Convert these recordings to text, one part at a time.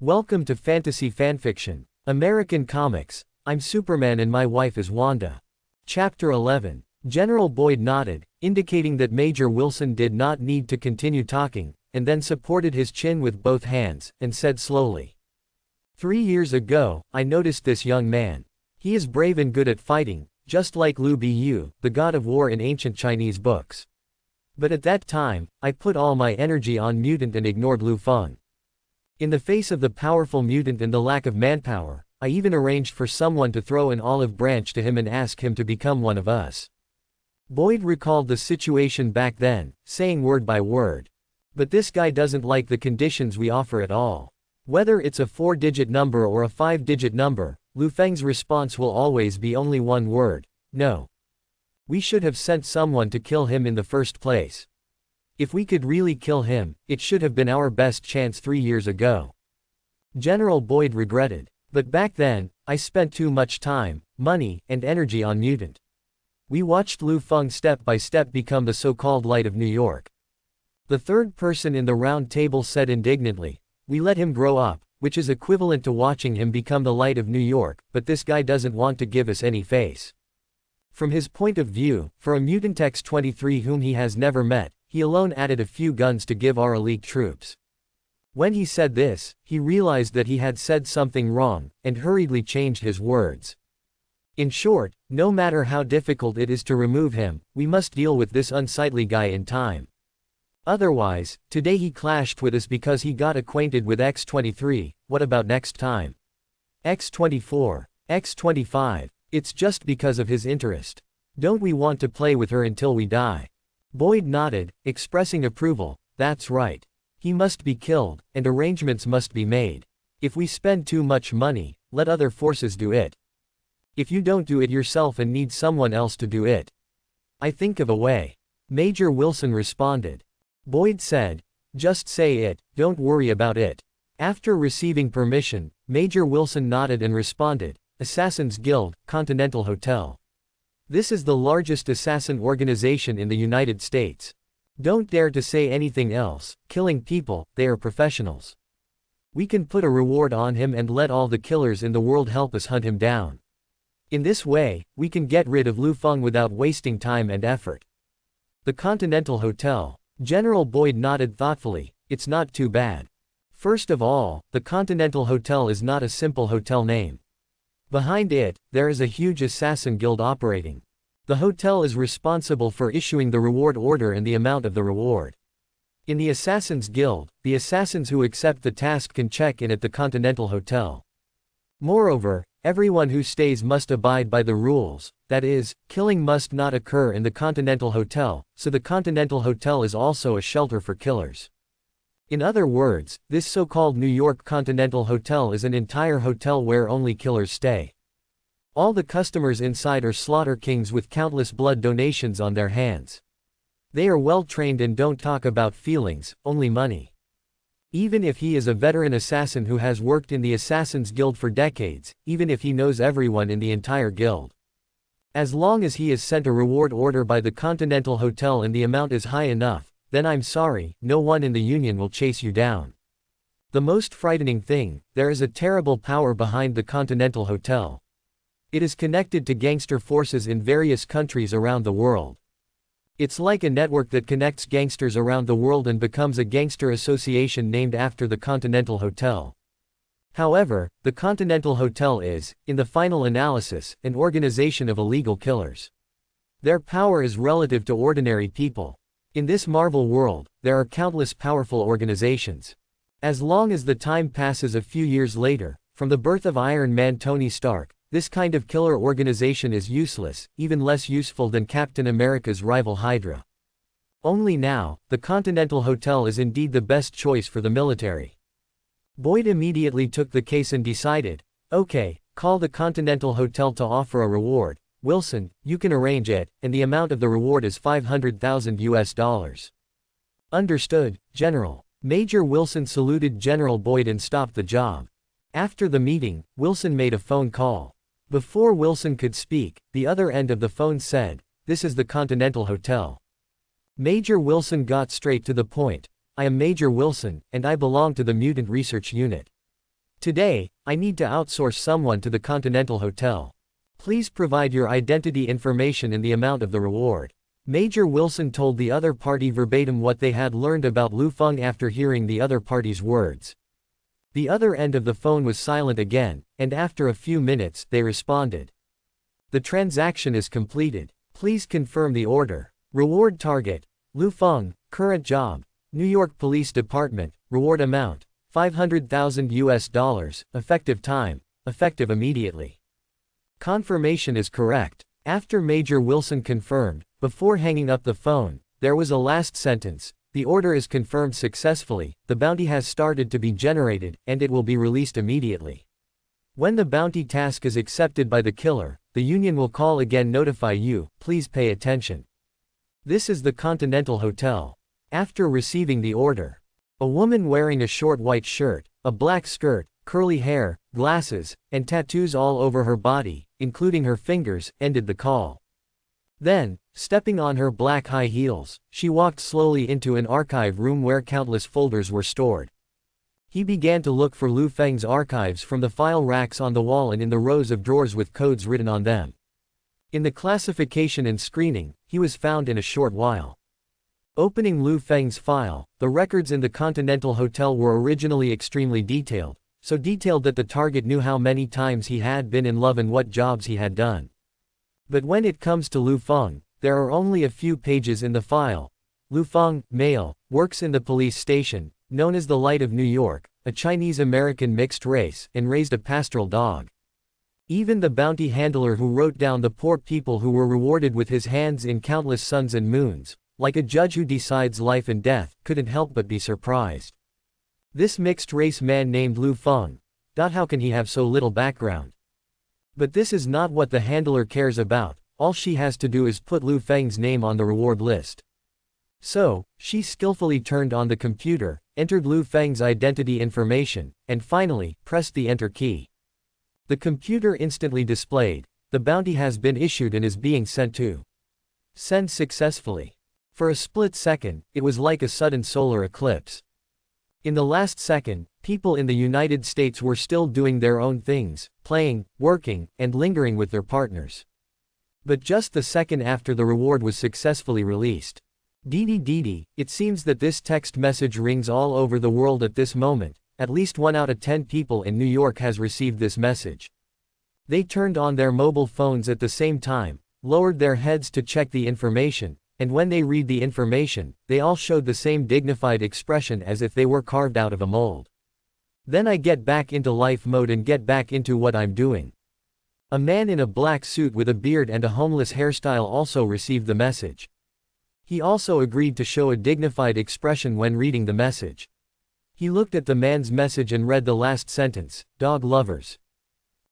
Welcome to Fantasy Fanfiction. American Comics. I'm Superman and my wife is Wanda. Chapter 11. General Boyd nodded, indicating that Major Wilson did not need to continue talking, and then supported his chin with both hands, and said slowly. 3 years ago, I noticed this young man. He is brave and good at fighting, just like Lu Bu, the god of war in ancient Chinese books. But at that time, I put all my energy on mutant and ignored Lu Feng. In the face of the powerful mutant and the lack of manpower, I even arranged for someone to throw an olive branch to him and ask him to become one of us. Boyd recalled the situation back then, saying word by word. But this guy doesn't like the conditions we offer at all. Whether it's a 4-digit number or a 5-digit number, Lu Feng's response will always be only one word: no. We should have sent someone to kill him in the first place. If we could really kill him, it should have been our best chance 3 years ago. General Boyd regretted. But back then, I spent too much time, money, and energy on mutant. We watched Lu Feng step by step become the so-called Light of New York. The third person in the round table said indignantly, we let him grow up, which is equivalent to watching him become the Light of New York, but this guy doesn't want to give us any face. From his point of view, for a mutant X-23 whom he has never met, he alone added a few guns to give our elite troops. When he said this, he realized that he had said something wrong, and hurriedly changed his words. In short, no matter how difficult it is to remove him, we must deal with this unsightly guy in time. Otherwise, today he clashed with us because he got acquainted with X-23, what about next time? X-24, X-25, it's just because of his interest. Don't we want to play with her until we die? Boyd nodded, expressing approval. That's right. He must be killed, and arrangements must be made. If we spend too much money, let other forces do it. If you don't do it yourself and need someone else to do it, I think of a way. Major Wilson responded. Boyd said, just say it, don't worry about it. After receiving permission, Major Wilson nodded and responded, Assassin's Guild, Continental Hotel. This is the largest assassin organization in the United States. Don't dare to say anything else. Killing people, they are professionals. We can put a reward on him and let all the killers in the world help us hunt him down. In this way, we can get rid of Lu Feng without wasting time and effort. The Continental Hotel. General Boyd nodded thoughtfully. It's not too bad. First of all, the Continental Hotel is not a simple hotel name. Behind it, there is a huge assassin guild operating. The hotel is responsible for issuing the reward order and the amount of the reward. In the Assassin's Guild, the assassins who accept the task can check in at the Continental Hotel. Moreover, everyone who stays must abide by the rules, that is, killing must not occur in the Continental Hotel, so the Continental Hotel is also a shelter for killers. In other words, this so-called New York Continental Hotel is an entire hotel where only killers stay. All the customers inside are slaughter kings with countless blood donations on their hands. They are well trained and don't talk about feelings, only money. Even if he is a veteran assassin who has worked in the Assassin's Guild for decades, even if he knows everyone in the entire guild. As long as he is sent a reward order by the Continental Hotel and the amount is high enough, then I'm sorry, no one in the Union will chase you down. The most frightening thing, there is a terrible power behind the Continental Hotel. It is connected to gangster forces in various countries around the world. It's like a network that connects gangsters around the world and becomes a gangster association named after the Continental Hotel. However, the Continental Hotel is, in the final analysis, an organization of illegal killers. Their power is relative to ordinary people. In this Marvel world, there are countless powerful organizations. As long as the time passes a few years later, from the birth of Iron Man Tony Stark, this kind of killer organization is useless, even less useful than Captain America's rival Hydra. Only now, the Continental Hotel is indeed the best choice for the military. Boyd immediately took the case and decided, okay, call the Continental Hotel to offer a reward. Wilson, you can arrange it, and the amount of the reward is $500,000. Understood, General. Major Wilson saluted General Boyd and stopped the job. After the meeting, Wilson made a phone call. Before Wilson could speak, the other end of the phone said, this is the Continental Hotel. Major Wilson got straight to the point. I am Major Wilson, and I belong to the Mutant Research Unit. Today, I need to outsource someone to the Continental Hotel. Please provide your identity information and the amount of the reward. Major Wilson told the other party verbatim what they had learned about Lu Feng after hearing the other party's words. The other end of the phone was silent again, and after a few minutes, they responded. The transaction is completed. Please confirm the order. Reward target: Lu Feng, current job, New York Police Department, reward amount, $500,000, effective time, effective immediately. Confirmation is correct. After Major Wilson confirmed, before hanging up the phone, there was a last sentence: the order is confirmed successfully, the bounty has started to be generated, and it will be released immediately. When the bounty task is accepted by the killer, the union will call again, notify you, please pay attention. This is the Continental Hotel. After receiving the order, a woman wearing a short white shirt, a black skirt, curly hair, glasses, and tattoos all over her body, including her fingers, ended the call. Then, stepping on her black high heels, she walked slowly into an archive room where countless folders were stored. He began to look for Lu Feng's archives from the file racks on the wall and in the rows of drawers with codes written on them. In the classification and screening, he was found in a short while. Opening Lu Feng's file, the records in the Continental Hotel were originally extremely detailed, so detailed that the target knew how many times he had been in love and what jobs he had done. But when it comes to Lu Feng, there are only a few pages in the file. Lu Feng, male, works in the police station, known as the Light of New York, a Chinese-American mixed race, and raised a pastoral dog. Even the bounty handler who wrote down the poor people who were rewarded with his hands in countless suns and moons, like a judge who decides life and death, couldn't help but be surprised. This mixed-race man named Lu Feng. How can he have so little background? But this is not what the handler cares about. All she has to do is put Lu Feng's name on the reward list. So, she skillfully turned on the computer, entered Lu Feng's identity information, and finally, pressed the enter key. The computer instantly displayed, the bounty has been issued and is being sent to. Send successfully. For a split second, it was like a sudden solar eclipse. In the last second, people in the United States were still doing their own things, playing, working, and lingering with their partners. But just the second after the reward was successfully released. Dee, it seems that this text message rings all over the world at this moment. At least 1 out of 10 people in New York has received this message. They turned on their mobile phones at the same time, lowered their heads to check the information, and when they read the information, they all showed the same dignified expression as if they were carved out of a mold. Then I get back into life mode and get back into what I'm doing. A man in a black suit with a beard and a homeless hairstyle also received the message. He also agreed to show a dignified expression when reading the message. He looked at the man's message and read the last sentence: dog lovers.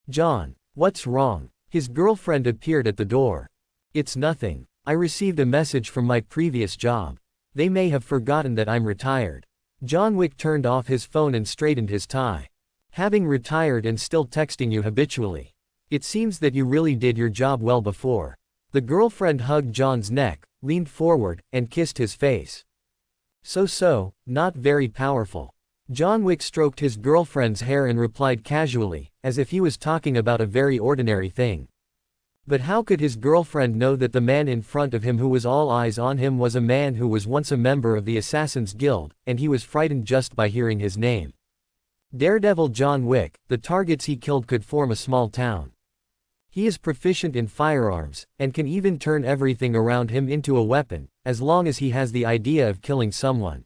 John, what's wrong? His girlfriend appeared at the door. It's nothing. I received a message from my previous job. They may have forgotten that I'm retired. John Wick turned off his phone and straightened his tie. Having retired and still texting you habitually. It seems that you really did your job well before. The girlfriend hugged John's neck, leaned forward, and kissed his face. So, not very powerful. John Wick stroked his girlfriend's hair and replied casually, as if he was talking about a very ordinary thing. But how could his girlfriend know that the man in front of him who was all eyes on him was a man who was once a member of the Assassin's Guild, and he was frightened just by hearing his name? Daredevil John Wick, the targets he killed could form a small town. He is proficient in firearms, and can even turn everything around him into a weapon, as long as he has the idea of killing someone.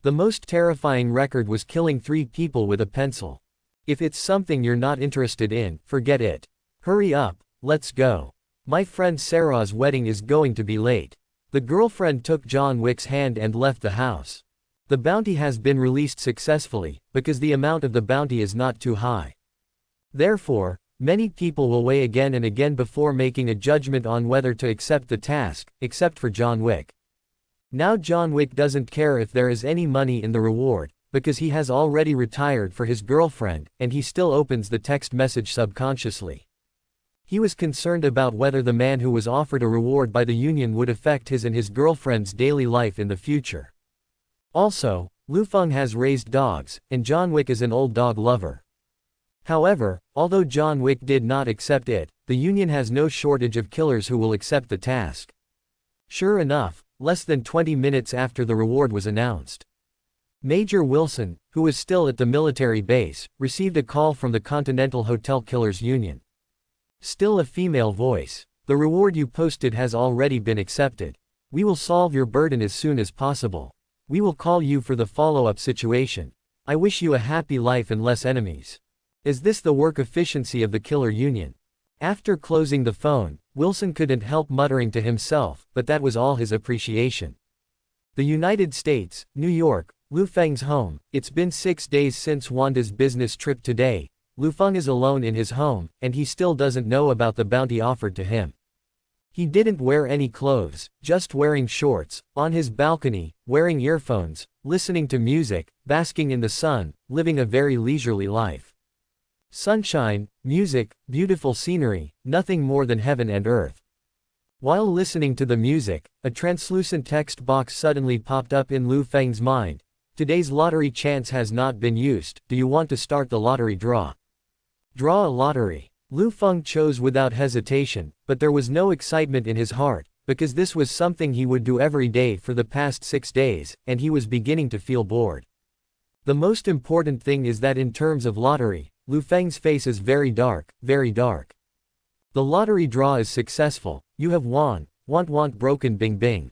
The most terrifying record was killing 3 people with a pencil. If it's something you're not interested in, forget it. Hurry up, let's go. My friend Sarah's wedding is going to be late. The girlfriend took John Wick's hand and left the house. The bounty has been released successfully, because the amount of the bounty is not too high. Therefore, many people will weigh again and again before making a judgment on whether to accept the task, except for John Wick. Now John Wick doesn't care if there is any money in the reward, because he has already retired for his girlfriend, and he still opens the text message subconsciously. He was concerned about whether the man who was offered a reward by the union would affect his and his girlfriend's daily life in the future. Also, Lu Feng has raised dogs, and John Wick is an old dog lover. However, although John Wick did not accept it, the Union has no shortage of killers who will accept the task. Sure enough, less than 20 minutes after the reward was announced, Major Wilson, who was still at the military base, received a call from the Continental Hotel Killers Union. Still a female voice. The reward you posted has already been accepted. We will solve your burden as soon as possible. We will call you for the follow-up situation. I wish you a happy life and less enemies. Is this the work efficiency of the killer union? After closing the phone, Wilson couldn't help muttering to himself, but that was all his appreciation. The United States, New York, Lu Feng's home. It's been 6 days since Wanda's business trip today. Lu Feng is alone in his home, and he still doesn't know about the bounty offered to him. He didn't wear any clothes, just wearing shorts, on his balcony, wearing earphones, listening to music, basking in the sun, living a very leisurely life. Sunshine, music, beautiful scenery, nothing more than heaven and earth. While listening to the music, a translucent text box suddenly popped up in Lu Feng's mind. Today's lottery chance has not been used. Do you want to start the lottery draw? Draw a lottery. Lu Feng chose without hesitation, but there was no excitement in his heart, because this was something he would do every day for the past 6 days, and he was beginning to feel bored. The most important thing is that in terms of lottery, Lu Feng's face is very dark, very dark. The lottery draw is successful. You have won. Want broken bing bing.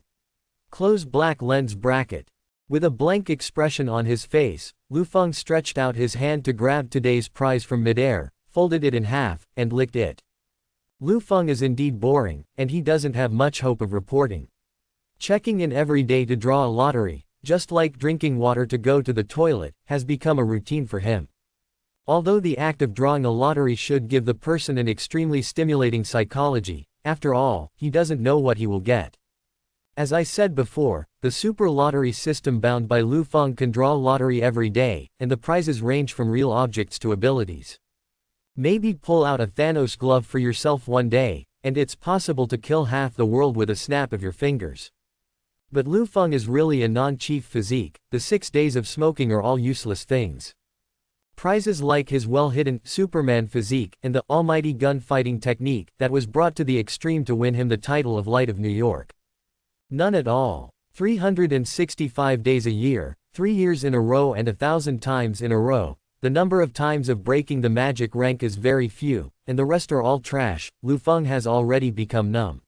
Close black lens bracket. With a blank expression on his face, Lu Feng stretched out his hand to grab today's prize from midair, folded it in half, and licked it. Lu Feng is indeed boring, and he doesn't have much hope of reporting. Checking in every day to draw a lottery, just like drinking water to go to the toilet, has become a routine for him. Although the act of drawing a lottery should give the person an extremely stimulating psychology, after all, he doesn't know what he will get. As I said before, the super lottery system bound by Lu Feng can draw lottery every day, and the prizes range from real objects to abilities. Maybe pull out a Thanos glove for yourself one day, and it's possible to kill half the world with a snap of your fingers. But Lu Feng is really a non-chief physique. The 6 days of smoking are all useless things. Prizes like his well-hidden Superman physique and the almighty gunfighting technique that was brought to the extreme to win him the title of Light of New York. None at all. 365 days a year, 3 years in a row and 1,000 times in a row. The number of times of breaking the magic rank is very few, and the rest are all trash. Lu Feng has already become numb.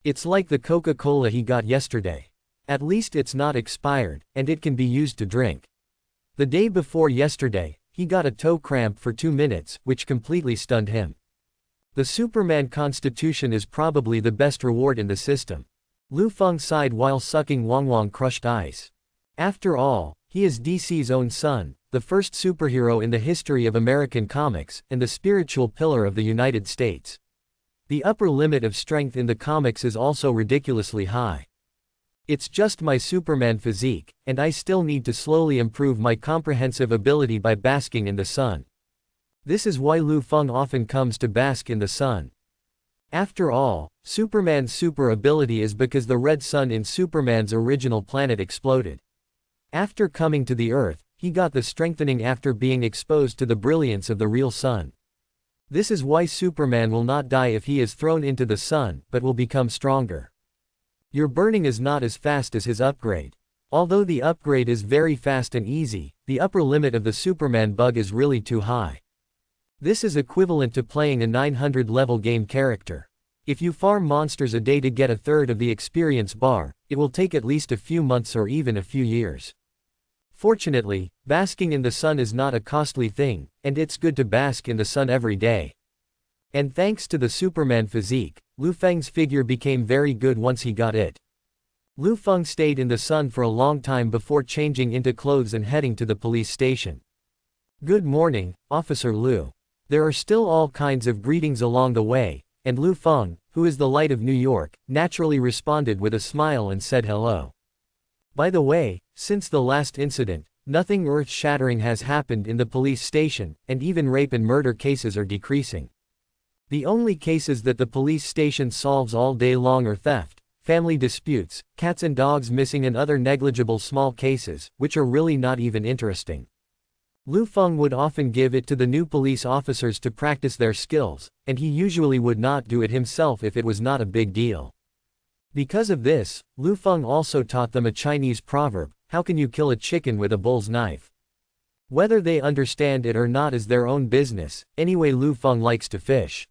It's like the Coca-Cola he got yesterday. At least it's not expired, and it can be used to drink. The day before yesterday, he got a toe cramp for 2 minutes, which completely stunned him. The Superman Constitution is probably the best reward in the system. Lu Feng sighed while sucking Wang crushed ice. After all, he is DC's own son, the first superhero in the history of American comics, and the spiritual pillar of the United States. The upper limit of strength in the comics is also ridiculously high. It's just my Superman physique, and I still need to slowly improve my comprehensive ability by basking in the sun. This is why Lu Feng often comes to bask in the sun. After all, Superman's super ability is because the red sun in Superman's original planet exploded. After coming to the Earth, he got the strengthening after being exposed to the brilliance of the real sun. This is why Superman will not die if he is thrown into the sun, but will become stronger. Your burning is not as fast as his upgrade. Although the upgrade is very fast and easy, the upper limit of the Superman bug is really too high. This is equivalent to playing a 900 level game character. If you farm monsters a day to get a third of the experience bar, it will take at least a few months or even a few years. Fortunately, basking in the sun is not a costly thing, and it's good to bask in the sun every day. And thanks to the Superman physique, Lu Feng's figure became very good once he got it. Lu Feng stayed in the sun for a long time before changing into clothes and heading to the police station. Good morning, Officer Lu. There are still all kinds of greetings along the way, and Lu Feng, who is the Light of New York, naturally responded with a smile and said hello. By the way, since the last incident, nothing earth-shattering has happened in the police station, and even rape and murder cases are decreasing. The only cases that the police station solves all day long are theft, family disputes, cats and dogs missing and other negligible small cases, which are really not even interesting. Lu Feng would often give it to the new police officers to practice their skills, and he usually would not do it himself if it was not a big deal. Because of this, Lu Feng also taught them a Chinese proverb, how can you kill a chicken with a bull's knife? Whether they understand it or not is their own business, anyway Lu Feng likes to fish.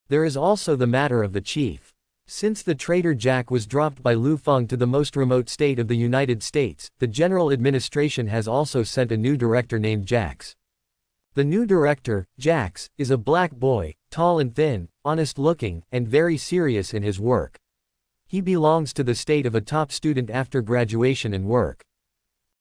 There is also the matter of the chief. Since the traitor Jack was dropped by Lu Feng to the most remote state of the United States, the General Administration has also sent a new director named Jax. The new director, Jax, is a black boy, tall and thin, honest-looking, and very serious in his work. He belongs to the state of a top student after graduation and work.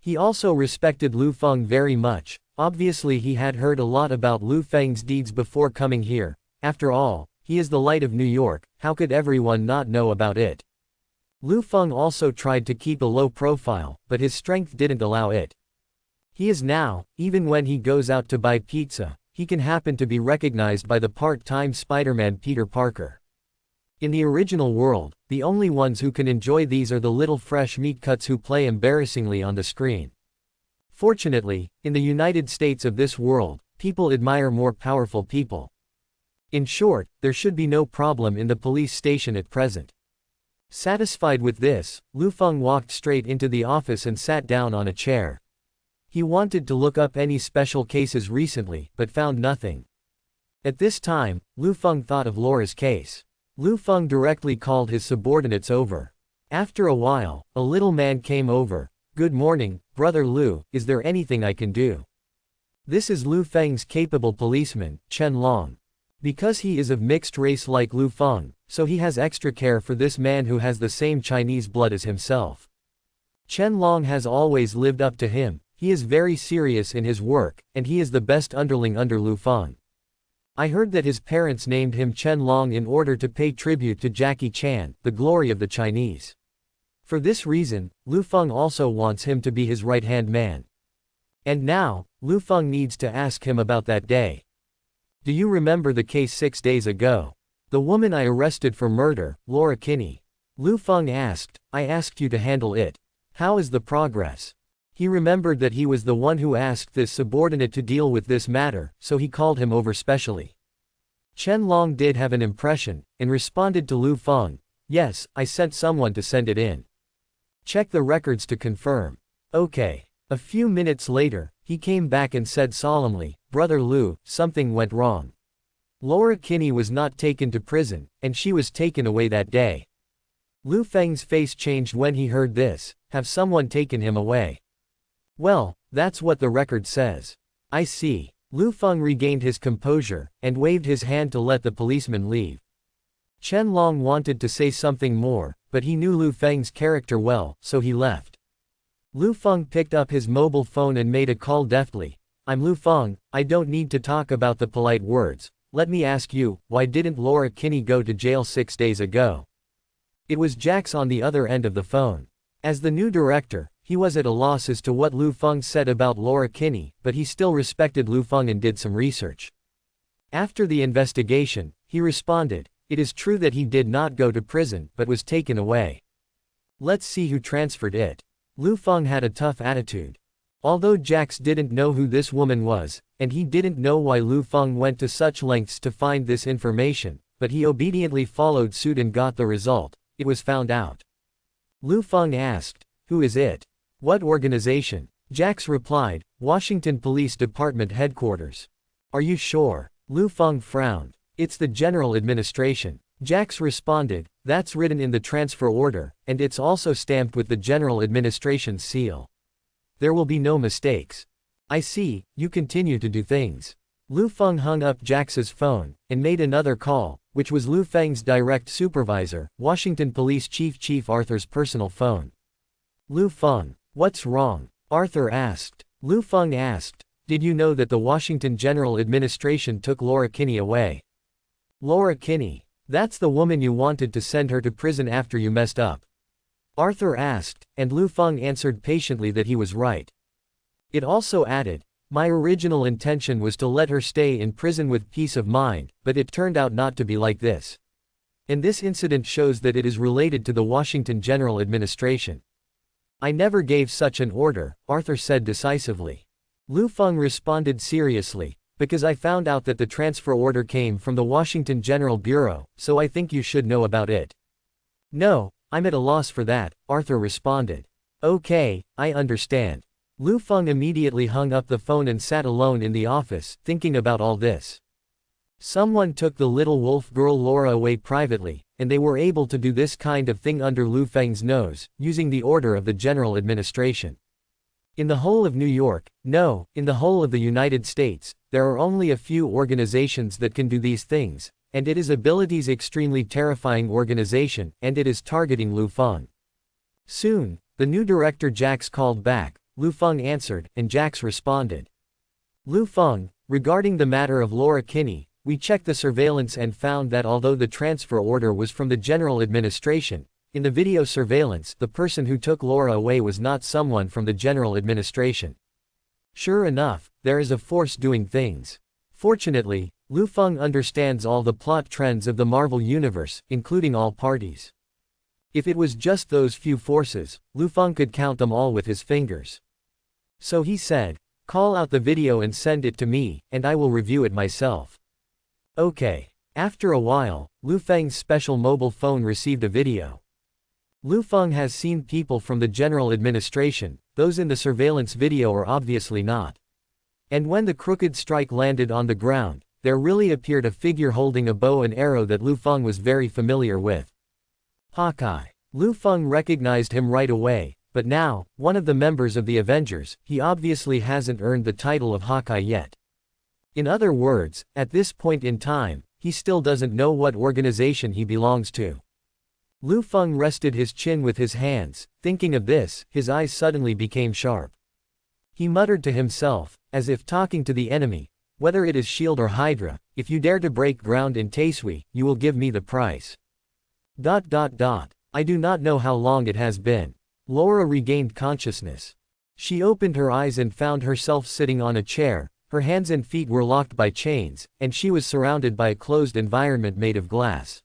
He also respected Lu Feng very much. Obviously he had heard a lot about Lu Feng's deeds before coming here. After all, he is the light of New York, how could everyone not know about it? Lu Feng also tried to keep a low profile, but his strength didn't allow it. He is now, even when he goes out to buy pizza, he can happen to be recognized by the part-time Spider-Man Peter Parker. In the original world, the only ones who can enjoy these are the little fresh meat cuts who play embarrassingly on the screen. Fortunately, in the United States of this world, people admire more powerful people. In short, there should be no problem in the police station at present. Satisfied with this, Lu Feng walked straight into the office and sat down on a chair. He wanted to look up any special cases recently, but found nothing. At this time, Lu Feng thought of Laura's case. Lu Feng directly called his subordinates over. After a while, a little man came over. Good morning, Brother Lu, is there anything I can do? This is Lu Feng's capable policeman, Chen Long. Because he is of mixed race like Lu Feng, so he has extra care for this man who has the same Chinese blood as himself. Chen Long has always lived up to him, he is very serious in his work, and he is the best underling under Lu Feng. I heard that his parents named him Chen Long in order to pay tribute to Jackie Chan, the glory of the Chinese. For this reason, Lu Feng also wants him to be his right-hand man. And now, Lu Feng needs to ask him about that day. Do you remember the case 6 days ago? The woman I arrested for murder, Laura Kinney. Lu Feng asked, I asked you to handle it. How is the progress? He remembered that he was the one who asked this subordinate to deal with this matter, so he called him over specially. Chen Long did have an impression, and responded to Lu Feng, yes, I sent someone to send it in. Check the records to confirm. Okay. A few minutes later, he came back and said solemnly, Brother Lu, something went wrong. Laura Kinney was not taken to prison, and she was taken away that day. Lu Feng's face changed when he heard this, have someone taken him away? Well, that's what the record says. I see. Lu Feng regained his composure, and waved his hand to let the policeman leave. Chen Long wanted to say something more, but he knew Lu Feng's character well, so he left. Lu Feng picked up his mobile phone and made a call deftly. I'm Lu Feng, I don't need to talk about the polite words. Let me ask you, why didn't Laura Kinney go to jail 6 days ago? It was Jax on the other end of the phone. As the new director, he was at a loss as to what Lu Feng said about Laura Kinney, but he still respected Lu Feng and did some research. After the investigation, he responded, it is true that he did not go to prison but was taken away. Let's see who transferred it. Lu Feng had a tough attitude. Although Jax didn't know who this woman was, and he didn't know why Lu Feng went to such lengths to find this information, but he obediently followed suit and got the result. It was found out. Lu Feng asked, who is it? What organization? Jax replied, Washington Police Department Headquarters. Are you sure? Lu Feng frowned. It's the General Administration. Jax responded, that's written in the transfer order, and it's also stamped with the General Administration's seal. There will be no mistakes. I see, you continue to do things. Lu Feng hung up Jax's phone, and made another call, which was Lu Feng's direct supervisor, Washington Police Chief Arthur's personal phone. Lu Feng, what's wrong? Arthur asked. Lu Feng asked, did you know that the Washington General Administration took Laura Kinney away? Laura Kinney. That's the woman you wanted to send her to prison after you messed up. Arthur asked, and Lu Feng answered patiently that he was right. It also added, my original intention was to let her stay in prison with peace of mind, but it turned out not to be like this. And this incident shows that it is related to the Washington General Administration. I never gave such an order, Arthur said decisively. Lu Feng responded seriously, because I found out that the transfer order came from the Washington General Bureau, so I think you should know about it. No, I'm at a loss for that, Arthur responded. Okay, I understand. Lu Feng immediately hung up the phone and sat alone in the office, thinking about all this. Someone took the little wolf girl Laura away privately, and they were able to do this kind of thing under Lu Feng's nose, using the order of the General Administration. In the whole of New York, no, in the whole of the United States, there are only a few organizations that can do these things, and it is Ability's extremely terrifying organization, and it is targeting Lu Feng. Soon, the new director Jax called back. Lu Feng answered, and Jax responded. Lu Feng, regarding the matter of Laura Kinney, we checked the surveillance and found that although the transfer order was from the General Administration, in the video surveillance the person who took Laura away was not someone from the General Administration. Sure enough, there is a force doing things. Fortunately, Lu Feng understands all the plot trends of the Marvel Universe, including all parties. If it was just those few forces, Lu Feng could count them all with his fingers. So he said, call out the video and send it to me, and I will review it myself. Okay. After a while, Lu Feng's special mobile phone received a video. Lu Feng has seen people from the General Administration, those in the surveillance video are obviously not. And when the crooked strike landed on the ground, there really appeared a figure holding a bow and arrow that Lu Feng was very familiar with. Hawkeye. Lu Feng recognized him right away, but now, one of the members of the Avengers, he obviously hasn't earned the title of Hawkeye yet. In other words, at this point in time, he still doesn't know what organization he belongs to. Lu Feng rested his chin with his hands, thinking of this, his eyes suddenly became sharp. He muttered to himself, as if talking to the enemy, whether it is S.H.I.E.L.D. or Hydra, if you dare to break ground in Taisui, you will give me the price. I do not know how long it has been. Laura regained consciousness. She opened her eyes and found herself sitting on a chair, her hands and feet were locked by chains, and she was surrounded by a closed environment made of glass.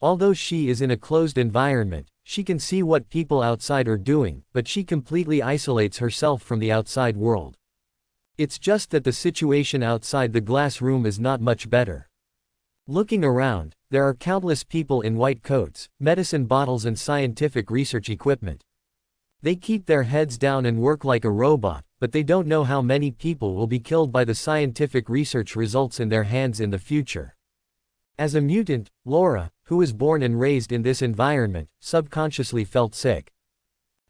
Although she is in a closed environment, she can see what people outside are doing, but she completely isolates herself from the outside world. It's just that the situation outside the glass room is not much better. Looking around, there are countless people in white coats, medicine bottles and scientific research equipment. They keep their heads down and work like a robot, but they don't know how many people will be killed by the scientific research results in their hands in the future. As a mutant, Laura, who was born and raised in this environment, subconsciously felt sick.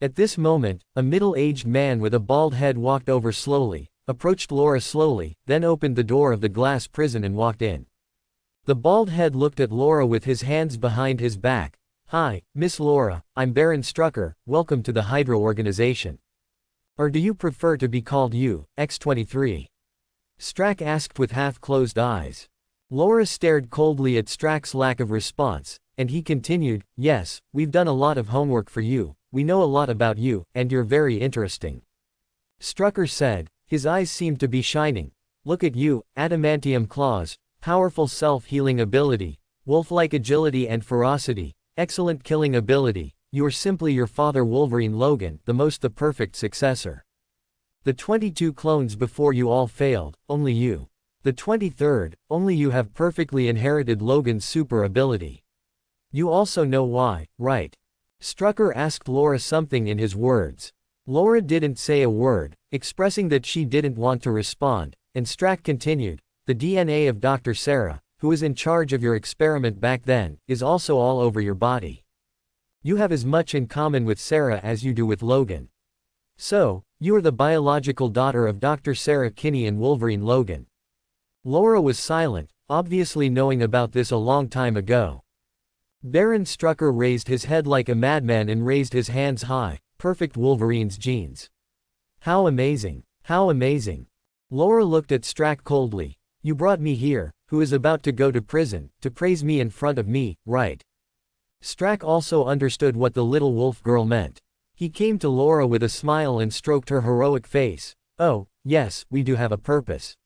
At this moment, a middle-aged man with a bald head walked over slowly, approached Laura slowly, then opened the door of the glass prison and walked in. The bald head looked at Laura with his hands behind his back. Hi, Miss Laura, I'm Baron Strucker, welcome to the Hydra organization. Or do you prefer to be called you, X-23? Strack asked with half-closed eyes. Laura stared coldly at Strack's lack of response, and he continued, yes, we've done a lot of homework for you, we know a lot about you, and you're very interesting. Strucker said, his eyes seemed to be shining. Look at you, adamantium claws, powerful self-healing ability, wolf-like agility and ferocity, excellent killing ability, you are simply your father Wolverine Logan, the perfect successor. The 22 clones before you all failed, only you. The 23rd, only you have perfectly inherited Logan's super ability. You also know why, right? Strucker asked Laura something in his words. Laura didn't say a word, expressing that she didn't want to respond, and Strack continued, the DNA of Dr. Sarah, who was in charge of your experiment back then, is also all over your body. You have as much in common with Sarah as you do with Logan. So, you are the biological daughter of Dr. Sarah Kinney and Wolverine Logan. Laura was silent, obviously knowing about this a long time ago. Baron Strucker raised his head like a madman and raised his hands high, perfect Wolverine's genes. How amazing, how amazing. Laura looked at Strack coldly. You brought me here, who is about to go to prison, to praise me in front of me, right? Strack also understood what the little wolf girl meant. He came to Laura with a smile and stroked her heroic face. Oh, yes, we do have a purpose.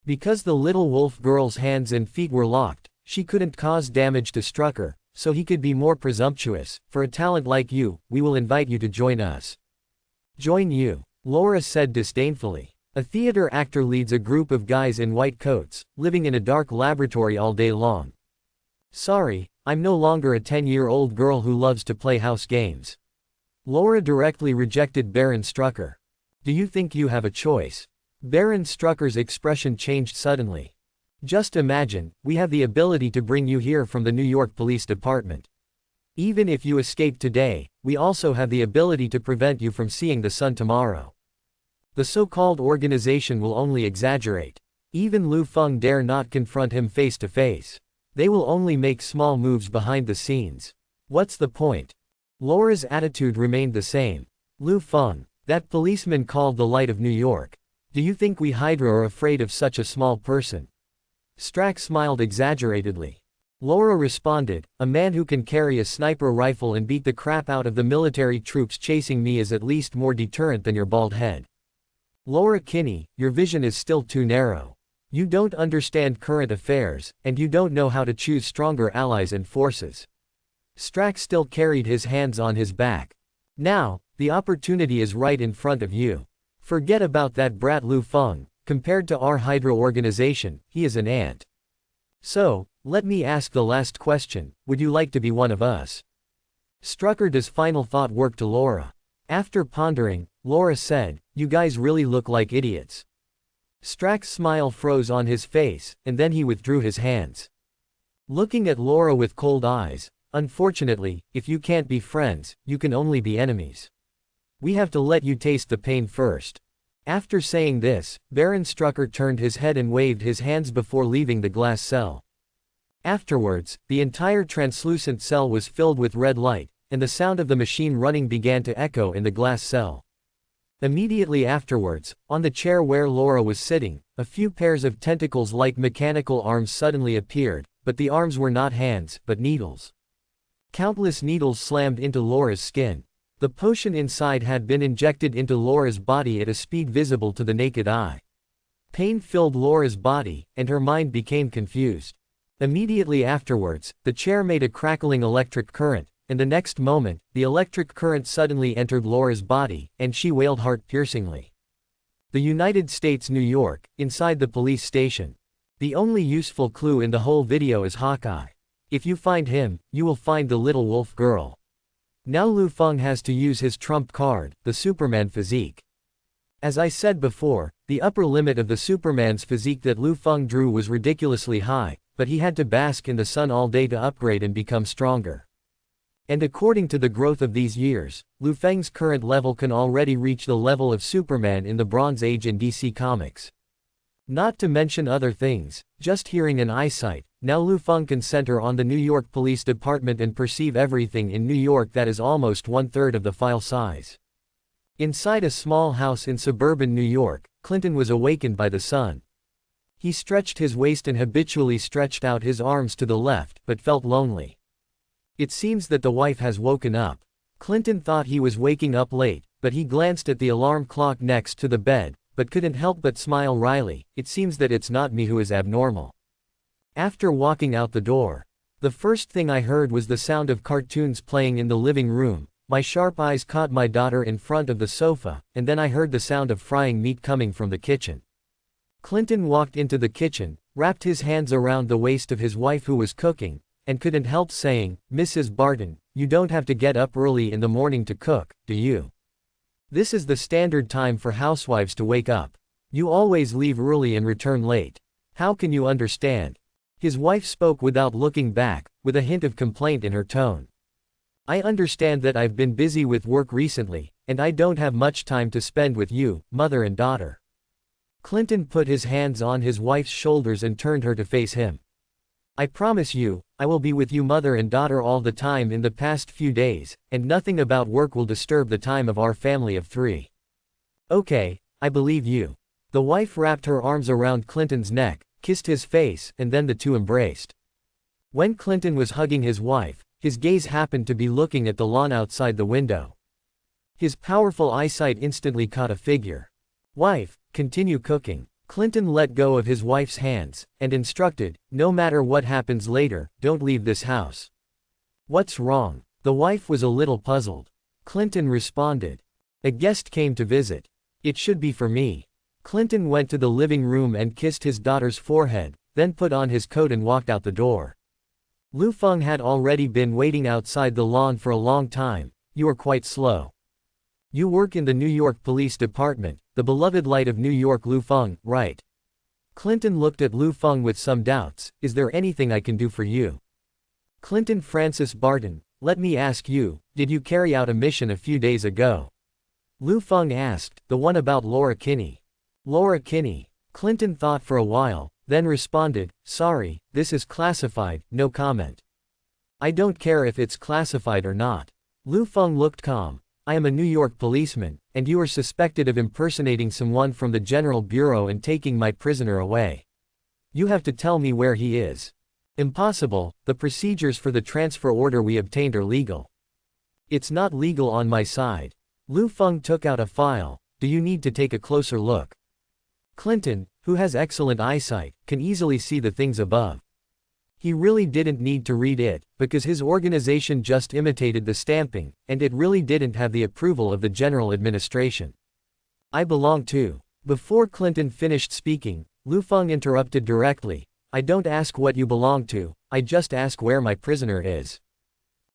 Because the little wolf girl's hands and feet were locked, she couldn't cause damage to Strucker, so he could be more presumptuous. For a talent like you, we will invite you to join us. Join you, Laura said disdainfully. A theater actor leads a group of guys in white coats, living in a dark laboratory all day long. Sorry, I'm no longer a 10-year-old girl who loves to play house games. Laura directly rejected Baron Strucker. Do you think you have a choice? Baron Strucker's expression changed suddenly. Just imagine, we have the ability to bring you here from the New York Police Department. Even if you escape today, we also have the ability to prevent you from seeing the sun tomorrow. The so-called organization will only exaggerate. Even Lu Feng dare not confront him face to face. They will only make small moves behind the scenes. What's the point? Laura's attitude remained the same. Lu Feng, that policeman called the Light of New York. Do you think we Hydra are afraid of such a small person? Strack smiled exaggeratedly. Laura responded, a man who can carry a sniper rifle and beat the crap out of the military troops chasing me is at least more deterrent than your bald head. Laura Kinney, your vision is still too narrow. You don't understand current affairs, and you don't know how to choose stronger allies and forces. Strack still carried his hands on his back. Now, the opportunity is right in front of you. Forget about that brat Lu Feng. Compared to our Hydra organization, he is an ant. So, let me ask the last question, would you like to be one of us? Strucker's final thought worked to Laura. After pondering, Laura said, you guys really look like idiots. Strack's smile froze on his face, and then he withdrew his hands. Looking at Laura with cold eyes, unfortunately, if you can't be friends, you can only be enemies. We have to let you taste the pain first. After saying this, Baron Strucker turned his head and waved his hands before leaving the glass cell. Afterwards, the entire translucent cell was filled with red light, and the sound of the machine running began to echo in the glass cell. Immediately afterwards, on the chair where Laura was sitting, a few pairs of tentacles like mechanical arms suddenly appeared, but the arms were not hands, but needles. Countless needles slammed into Laura's skin. The potion inside had been injected into Laura's body at a speed visible to the naked eye. Pain filled Laura's body, and her mind became confused. Immediately afterwards, the chair made a crackling electric current, and the next moment, the electric current suddenly entered Laura's body, and she wailed heart-piercingly. The United States, New York, inside the police station. The only useful clue in the whole video is Hawkeye. If you find him, you will find the little wolf girl. Now Lu Feng has to use his trump card, the Superman physique. As I said before, the upper limit of the Superman's physique that Lu Feng drew was ridiculously high, but he had to bask in the sun all day to upgrade and become stronger. And according to the growth of these years, Lu Feng's current level can already reach the level of Superman in the Bronze Age in DC Comics. Not to mention other things, just hearing and eyesight, now Lu Feng can center on the New York Police Department and perceive everything in New York that is almost 1/3 of the file size. Inside a small house in suburban New York, Clinton was awakened by the sun. He stretched his waist and habitually stretched out his arms to the left, but felt lonely. It seems that the wife has woken up. Clinton thought he was waking up late, but he glanced at the alarm clock next to the bed, but couldn't help but smile wryly. It seems that it's not me who is abnormal. After walking out the door, the first thing I heard was the sound of cartoons playing in the living room. My sharp eyes caught my daughter in front of the sofa, and then I heard the sound of frying meat coming from the kitchen. Clinton walked into the kitchen, wrapped his hands around the waist of his wife who was cooking, and couldn't help saying, "Mrs. Barton, you don't have to get up early in the morning to cook, do you? This is the standard time for housewives to wake up. You always leave early and return late. How can you understand?" His wife spoke without looking back, with a hint of complaint in her tone. "I understand that I've been busy with work recently, and I don't have much time to spend with you, mother and daughter." Clinton put his hands on his wife's shoulders and turned her to face him. "I promise you, I will be with you mother and daughter all the time in the past few days, and nothing about work will disturb the time of our family of 3. Okay, I believe you." The wife wrapped her arms around Clinton's neck, kissed his face, and then the two embraced. When Clinton was hugging his wife, his gaze happened to be looking at the lawn outside the window. His powerful eyesight instantly caught a figure. "Wife, continue cooking." Clinton let go of his wife's hands, and instructed, "No matter what happens later, don't leave this house." "What's wrong?" The wife was a little puzzled. Clinton responded, "A guest came to visit. It should be for me." Clinton went to the living room and kissed his daughter's forehead, then put on his coat and walked out the door. Lu Feng had already been waiting outside the lawn for a long time. You are quite slow. You work in the New York Police Department, the beloved light of New York. Lu Feng, right? Clinton looked at Lu Feng with some doubts. Is there anything I can do for you? Clinton Francis Barton, let me ask you, did you carry out a mission a few days ago? Lu Feng asked, the one about Laura Kinney. Laura Kinney. Clinton thought for a while, then responded, sorry, this is classified, no comment. I don't care if it's classified or not. Lu Feng looked calm. I am a New York policeman, and you are suspected of impersonating someone from the General Bureau and taking my prisoner away. You have to tell me where he is. Impossible, the procedures for the transfer order we obtained are legal. It's not legal on my side. Lu Feng took out a file. Do you need to take a closer look? Clinton, who has excellent eyesight, can easily see the things above. He really didn't need to read it, because his organization just imitated the stamping, and it really didn't have the approval of the general administration. I belong to. Before Clinton finished speaking, Lu Feng interrupted directly. I don't ask what you belong to, I just ask where my prisoner is.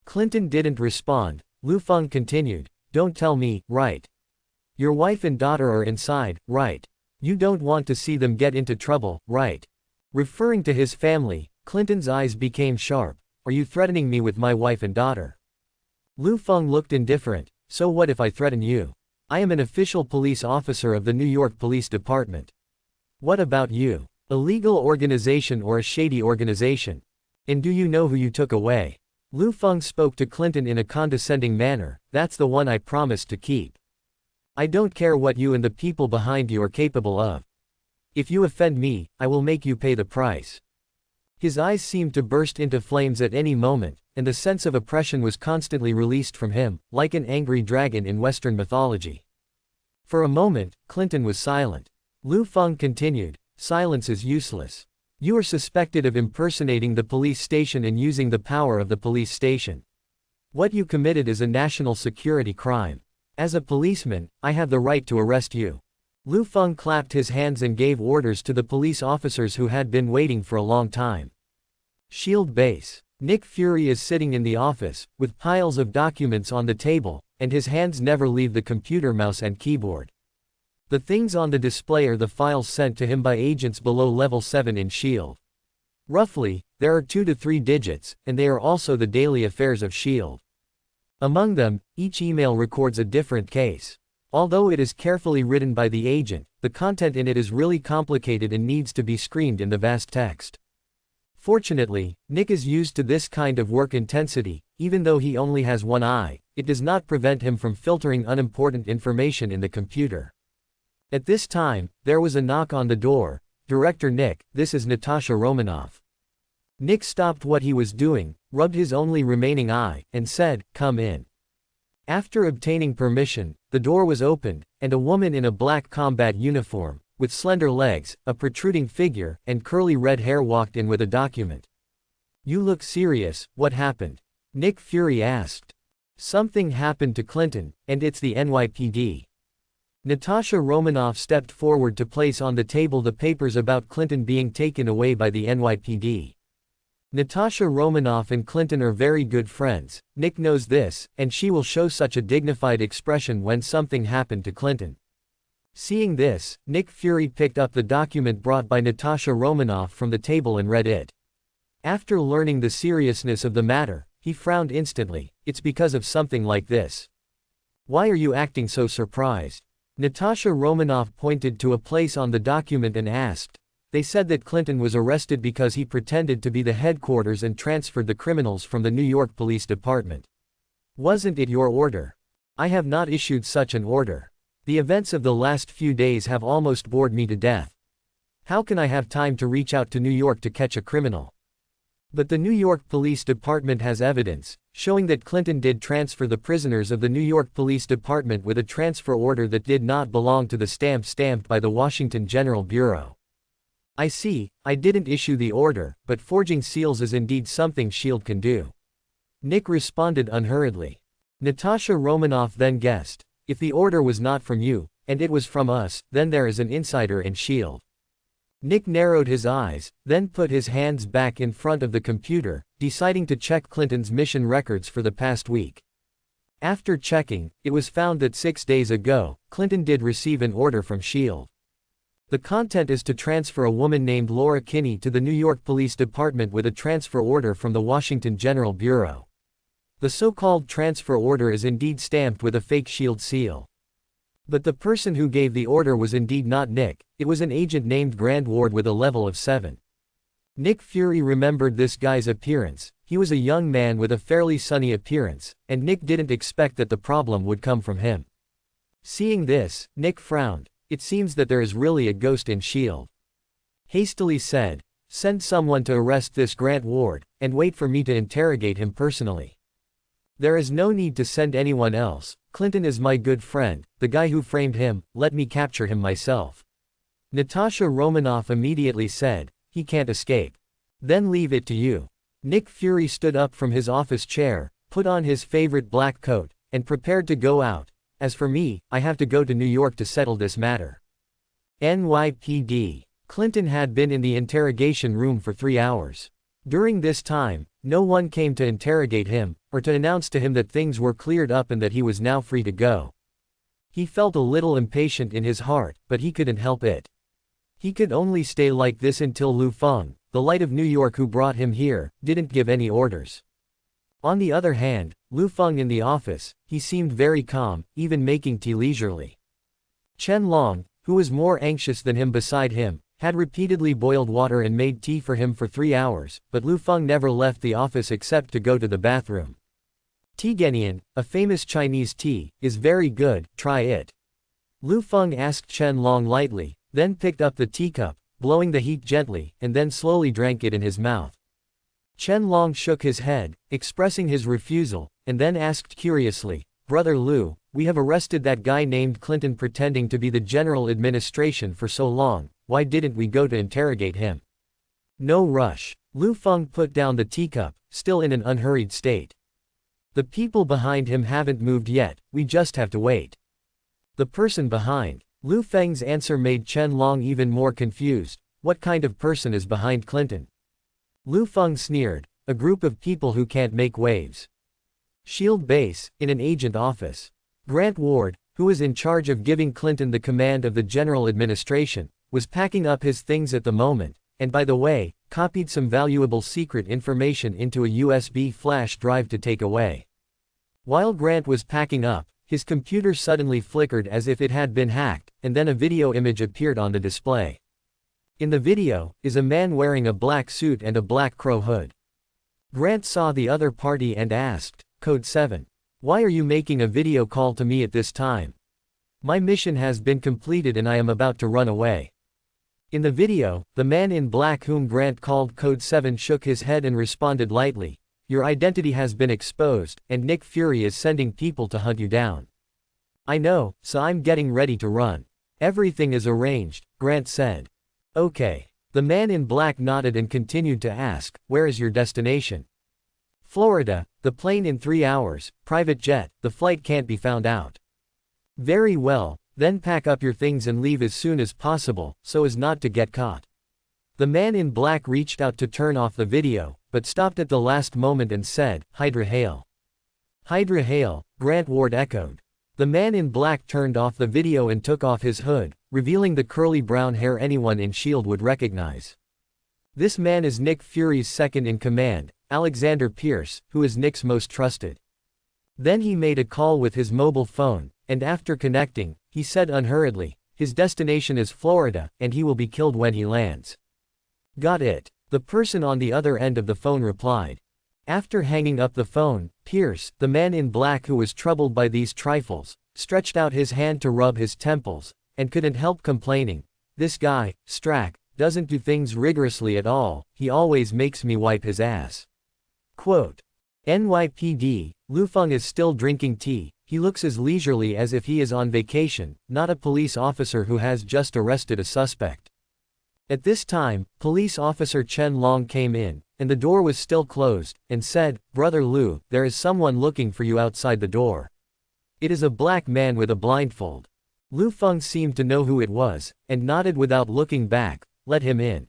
Clinton didn't respond. Lu Feng continued, don't tell me, right? Your wife and daughter are inside, right? You don't want to see them get into trouble, right? Referring to his family, Clinton's eyes became sharp. Are you threatening me with my wife and daughter? Lu Feng looked indifferent. So what if I threaten you? I am an official police officer of the New York Police Department. What about you? A legal organization or a shady organization? And do you know who you took away? Lu Feng spoke to Clinton in a condescending manner. That's the one I promised to keep. I don't care what you and the people behind you are capable of. If you offend me, I will make you pay the price. His eyes seemed to burst into flames at any moment, and the sense of oppression was constantly released from him, like an angry dragon in Western mythology. For a moment, Clinton was silent. Lu Feng continued, silence is useless. You are suspected of impersonating the police station and using the power of the police station. What you committed is a national security crime. As a policeman, I have the right to arrest you. Lu Feng clapped his hands and gave orders to the police officers who had been waiting for a long time. Shield Base. Nick Fury is sitting in the office, with piles of documents on the table, and his hands never leave the computer mouse and keyboard. The things on the display are the files sent to him by agents below level 7 in S.H.I.E.L.D. Roughly, there are 2 to 3 digits, and they are also the daily affairs of S.H.I.E.L.D. Among them, each email records a different case. Although it is carefully written by the agent, the content in it is really complicated and needs to be screened in the vast text. Fortunately, Nick is used to this kind of work intensity. Even though he only has one eye, it does not prevent him from filtering unimportant information in the computer. At this time, there was a knock on the door. Director Nick, this is Natasha Romanoff. Nick stopped what he was doing, rubbed his only remaining eye, and said, come in. After obtaining permission, the door was opened, and a woman in a black combat uniform, with slender legs, a protruding figure, and curly red hair walked in with a document. You look serious, what happened? Nick Fury asked. Something happened to Clinton, and it's the NYPD. Natasha Romanoff stepped forward to place on the table the papers about Clinton being taken away by the NYPD. Natasha Romanoff and Clinton are very good friends. Nick knows this, and she will show such a dignified expression when something happened to Clinton. Seeing this, Nick Fury picked up the document brought by Natasha Romanoff from the table and read it. After learning the seriousness of the matter, he frowned instantly. It's because of something like this. Why are you acting so surprised? Natasha Romanoff pointed to a place on the document and asked. They said that Clinton was arrested because he pretended to be the headquarters and transferred the criminals from the New York Police Department. Wasn't it your order? I have not issued such an order. The events of the last few days have almost bored me to death. How can I have time to reach out to New York to catch a criminal? But the New York Police Department has evidence, showing that Clinton did transfer the prisoners of the New York Police Department with a transfer order that did not belong to the stamp stamped by the Washington General Bureau. I see, I didn't issue the order, but forging seals is indeed something S.H.I.E.L.D. can do. Nick responded unhurriedly. Natasha Romanoff then guessed. If the order was not from you, and it was from us, then there is an insider in S.H.I.E.L.D. Nick narrowed his eyes, then put his hands back in front of the computer, deciding to check Clinton's mission records for the past week. After checking, it was found that 6 days ago, Clinton did receive an order from S.H.I.E.L.D. The content is to transfer a woman named Laura Kinney to the New York Police Department with a transfer order from the Washington General Bureau. The so-called transfer order is indeed stamped with a fake S.H.I.E.L.D. seal. But the person who gave the order was indeed not Nick, it was an agent named Grant Ward with a level of 7. Nick Fury remembered this guy's appearance. He was a young man with a fairly sunny appearance, and Nick didn't expect that the problem would come from him. Seeing this, Nick frowned. It seems that there is really a ghost in S.H.I.E.L.D. Hastily said, "Send someone to arrest this Grant Ward, and wait for me to interrogate him personally." "There is no need to send anyone else. Clinton is my good friend, the guy who framed him, let me capture him myself." Natasha Romanoff immediately said, "He can't escape." "Then leave it to you." Nick Fury stood up from his office chair, put on his favorite black coat, and prepared to go out. "As for me, I have to go to New York to settle this matter." NYPD. Clinton had been in the interrogation room for 3 hours. During this time, no one came to interrogate him, or to announce to him that things were cleared up and that he was now free to go. He felt a little impatient in his heart, but he couldn't help it. He could only stay like this until Lu Feng, the light of New York who brought him here, didn't give any orders. On the other hand, Lu Feng in the office, he seemed very calm, even making tea leisurely. Chen Long, who was more anxious than him beside him, had repeatedly boiled water and made tea for him for 3 hours, but Lu Feng never left the office except to go to the bathroom. Tigenian, a famous Chinese tea, is very good, try it. Lu Feng asked Chen Long lightly, then picked up the teacup, blowing the heat gently, and then slowly drank it in his mouth. Chen Long shook his head, expressing his refusal, and then asked curiously, "Brother Lu, we have arrested that guy named Clinton pretending to be the general administration for so long, why didn't we go to interrogate him?" "No rush." Lu Feng put down the teacup, still in an unhurried state. "The people behind him haven't moved yet, we just have to wait." "The person behind?" Lu Feng's answer made Chen Long even more confused. What kind of person is behind Clinton? Lu Feng sneered, "A group of people who can't make waves." S.H.I.E.L.D. base, in an agent office. Grant Ward, who was in charge of giving Clinton the command of the general administration, was packing up his things at the moment, and by the way, copied some valuable secret information into a USB flash drive to take away. While Grant was packing up, his computer suddenly flickered as if it had been hacked, and then a video image appeared on the display. In the video, is a man wearing a black suit and a black crow hood. Grant saw the other party and asked, "Code 7. Why are you making a video call to me at this time? My mission has been completed and I am about to run away." In the video, the man in black whom Grant called Code 7 shook his head and responded lightly, "Your identity has been exposed, and Nick Fury is sending people to hunt you down." "I know, so I'm getting ready to run." "Everything is arranged," Grant said. "Okay." The man in black nodded and continued to ask, "Where is your destination?" "Florida, the plane in 3 hours, private jet, the flight can't be found out." "Very well, then pack up your things and leave as soon as possible, so as not to get caught." The man in black reached out to turn off the video, but stopped at the last moment and said, "Hydra Hail." "Hydra Hail," Grant Ward echoed. The man in black turned off the video and took off his hood, revealing the curly brown hair anyone in S.H.I.E.L.D. would recognize. This man is Nick Fury's second-in-command, Alexander Pierce, who is Nick's most trusted. Then he made a call with his mobile phone, and after connecting, he said unhurriedly, his destination is Florida, and he will be killed when he lands. "Got it," the person on the other end of the phone replied. After hanging up the phone, Pierce, the man in black who was troubled by these trifles, stretched out his hand to rub his temples, and couldn't help complaining, "This guy, Strack, doesn't do things rigorously at all, he always makes me wipe his ass." Quote. NYPD, Lu Feng is still drinking tea, he looks as leisurely as if he is on vacation, not a police officer who has just arrested a suspect. At this time, police officer Chen Long came in, and the door was still closed, and said, "Brother Lu, there is someone looking for you outside the door. It is a black man with a blindfold." Lu Feng seemed to know who it was, and nodded without looking back. Let him in.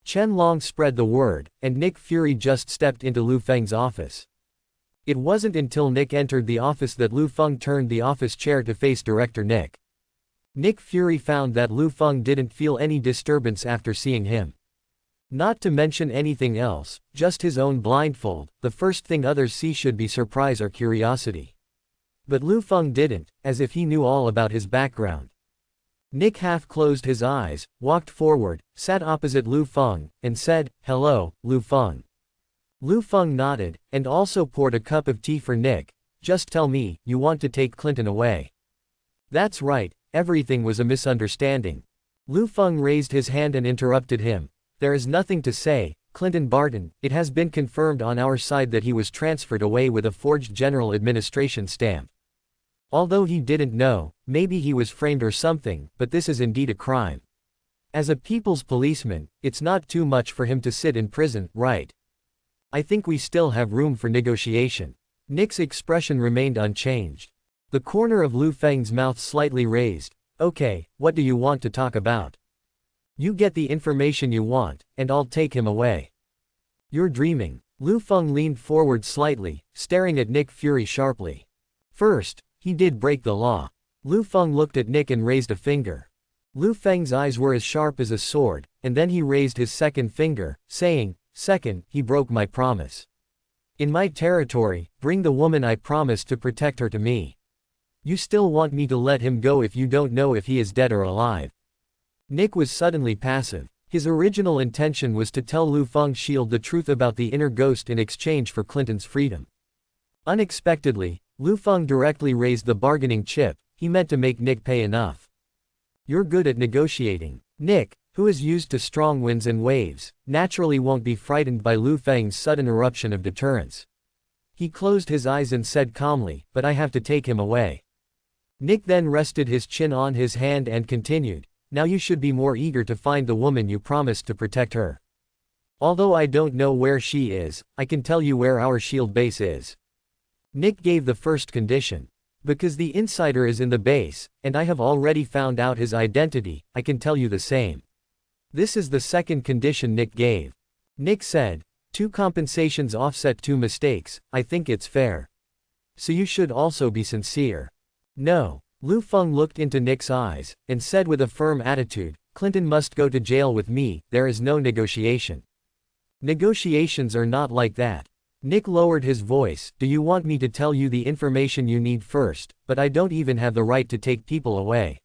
Chen Long spread the word, and Nick Fury just stepped into Lu Feng's office. It wasn't until Nick entered the office that Lu Feng turned the office chair to face Director Nick. Nick Fury found that Lu Feng didn't feel any disturbance after seeing him. Not to mention anything else, just his own blindfold. The first thing others see should be surprise or curiosity. But Lu Feng didn't, as if he knew all about his background. Nick half closed his eyes, walked forward, sat opposite Lu Feng, and said, "Hello, Lu Feng." Lu Feng nodded, and also poured a cup of tea for Nick. "Just tell me, you want to take Clinton away?" "That's right, everything was a misunderstanding." Lu Feng raised his hand and interrupted him. "There is nothing to say, Clinton Barton. It has been confirmed on our side that he was transferred away with a forged General Administration stamp. Although he didn't know, maybe he was framed or something, but this is indeed a crime. As a people's policeman, it's not too much for him to sit in prison, right? I think we still have room for negotiation." Nick's expression remained unchanged. The corner of Lu Feng's mouth slightly raised. "Okay, what do you want to talk about? You get the information you want, and I'll take him away." "You're dreaming." Lu Feng leaned forward slightly, staring at Nick Fury sharply. "First, he did break the law." Lu Feng looked at Nick and raised a finger. Lu Feng's eyes were as sharp as a sword, and then he raised his second finger, saying, "Second, he broke my promise. In my territory, bring the woman I promised to protect her to me. You still want me to let him go if you don't know if he is dead or alive." Nick was suddenly passive. His original intention was to tell Lu Feng's shield the truth about the inner ghost in exchange for Clinton's freedom. Unexpectedly, Lu Feng directly raised the bargaining chip. He meant to make Nick pay enough. "You're good at negotiating." Nick, who is used to strong winds and waves, naturally won't be frightened by Lu Feng's sudden eruption of deterrence. He closed his eyes and said calmly, "But I have to take him away." Nick then rested his chin on his hand and continued, "Now you should be more eager to find the woman you promised to protect her. Although I don't know where she is, I can tell you where our shield base is." Nick gave the first condition. "Because the insider is in the base, and I have already found out his identity, I can tell you the same." This is the second condition Nick gave. Nick said, "Two compensations offset two mistakes, I think it's fair. So you should also be sincere." "No." Lu Feng looked into Nick's eyes, and said with a firm attitude, "Clinton must go to jail with me, there is no negotiation. Negotiations are not like that." Nick lowered his voice, "Do you want me to tell you the information you need first? But I don't even have the right to take people away.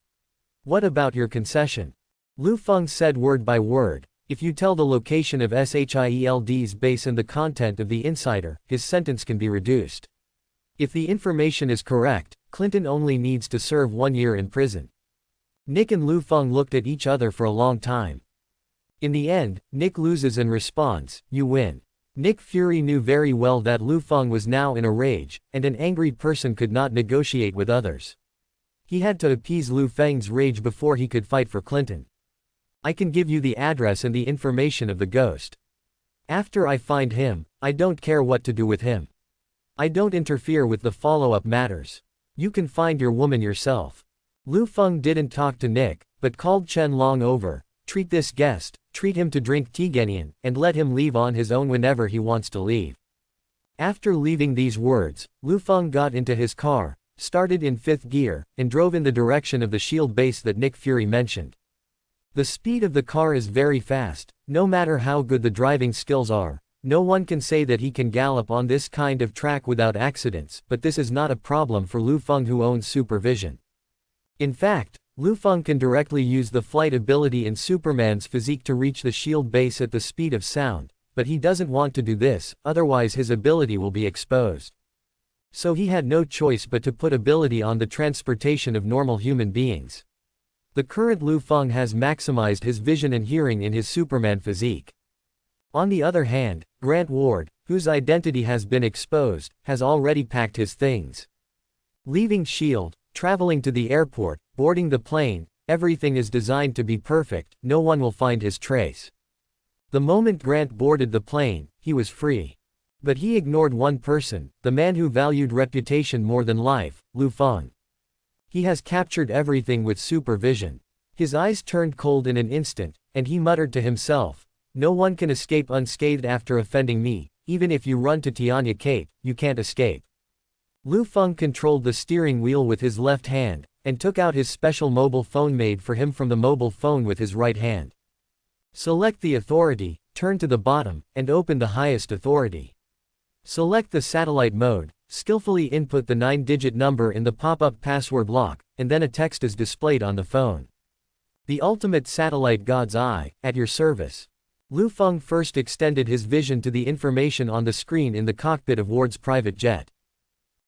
What about your concession?" Lu Feng said word by word, "If you tell the location of Shield's base and the content of the insider, his sentence can be reduced. If the information is correct, Clinton only needs to serve 1 year in prison." Nick and Lu Feng looked at each other for a long time. In the end, Nick loses and responds, "You win." Nick Fury knew very well that Lu Feng was now in a rage, and an angry person could not negotiate with others. He had to appease Lu Feng's rage before he could fight for Clinton. "I can give you the address and the information of the ghost. After I find him, I don't care what to do with him. I don't interfere with the follow-up matters. You can find your woman yourself." Lu Feng didn't talk to Nick, but called Chen Long over. "Treat this guest, treat him to drink Tigenian, and let him leave on his own whenever he wants to leave." After leaving these words, Lu Feng got into his car, started in 5th gear, and drove in the direction of the shield base that Nick Fury mentioned. The speed of the car is very fast. No matter how good the driving skills are, no one can say that he can gallop on this kind of track without accidents, but this is not a problem for Lu Feng, who owns supervision. In fact, Lu Feng can directly use the flight ability in Superman's physique to reach the shield base at the speed of sound, but he doesn't want to do this, otherwise his ability will be exposed. So he had no choice but to put ability on the transportation of normal human beings. The current Lu Feng has maximized his vision and hearing in his Superman physique. On the other hand, Grant Ward, whose identity has been exposed, has already packed his things. Leaving S.H.I.E.L.D., traveling to the airport, boarding the plane, everything is designed to be perfect, no one will find his trace. The moment Grant boarded the plane, he was free. But he ignored one person, the man who valued reputation more than life, Lu Feng. He has captured everything with supervision. His eyes turned cold in an instant, and he muttered to himself, "No one can escape unscathed after offending me. Even if you run to Tianya Cape, you can't escape." Lu Feng controlled the steering wheel with his left hand, and took out his special mobile phone made for him from the mobile phone with his right hand. Select the authority, turn to the bottom, and open the highest authority. Select the satellite mode, skillfully input the 9-digit number in the pop-up password lock, and then a text is displayed on the phone. The ultimate satellite God's eye, at your service. Lu Feng first extended his vision to the information on the screen in the cockpit of Ward's private jet.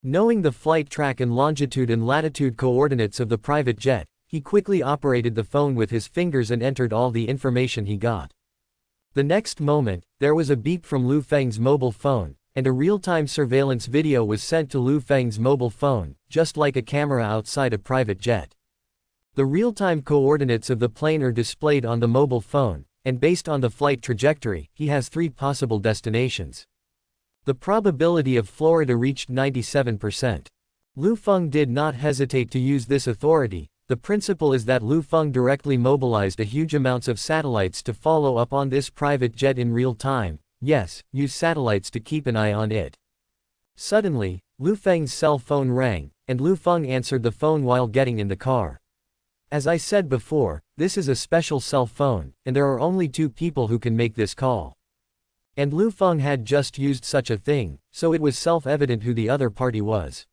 Knowing the flight track and longitude and latitude coordinates of the private jet, he quickly operated the phone with his fingers and entered all the information he got. The next moment, there was a beep from Lu Feng's mobile phone, and a real-time surveillance video was sent to Lu Feng's mobile phone, just like a camera outside a private jet. The real-time coordinates of the plane are displayed on the mobile phone, and based on the flight trajectory, he has 3 possible destinations. The probability of Florida reached 97%. Lu Feng did not hesitate to use this authority. The principle is that Lu Feng directly mobilized a huge amounts of satellites to follow up on this private jet in real time. Yes, use satellites to keep an eye on it. Suddenly, Lu Feng's cell phone rang, and Lu Feng answered the phone while getting in the car. As I said before, this is a special cell phone, and there are only 2 people who can make this call. And Lu Feng had just used such a thing, so it was self-evident who the other party was.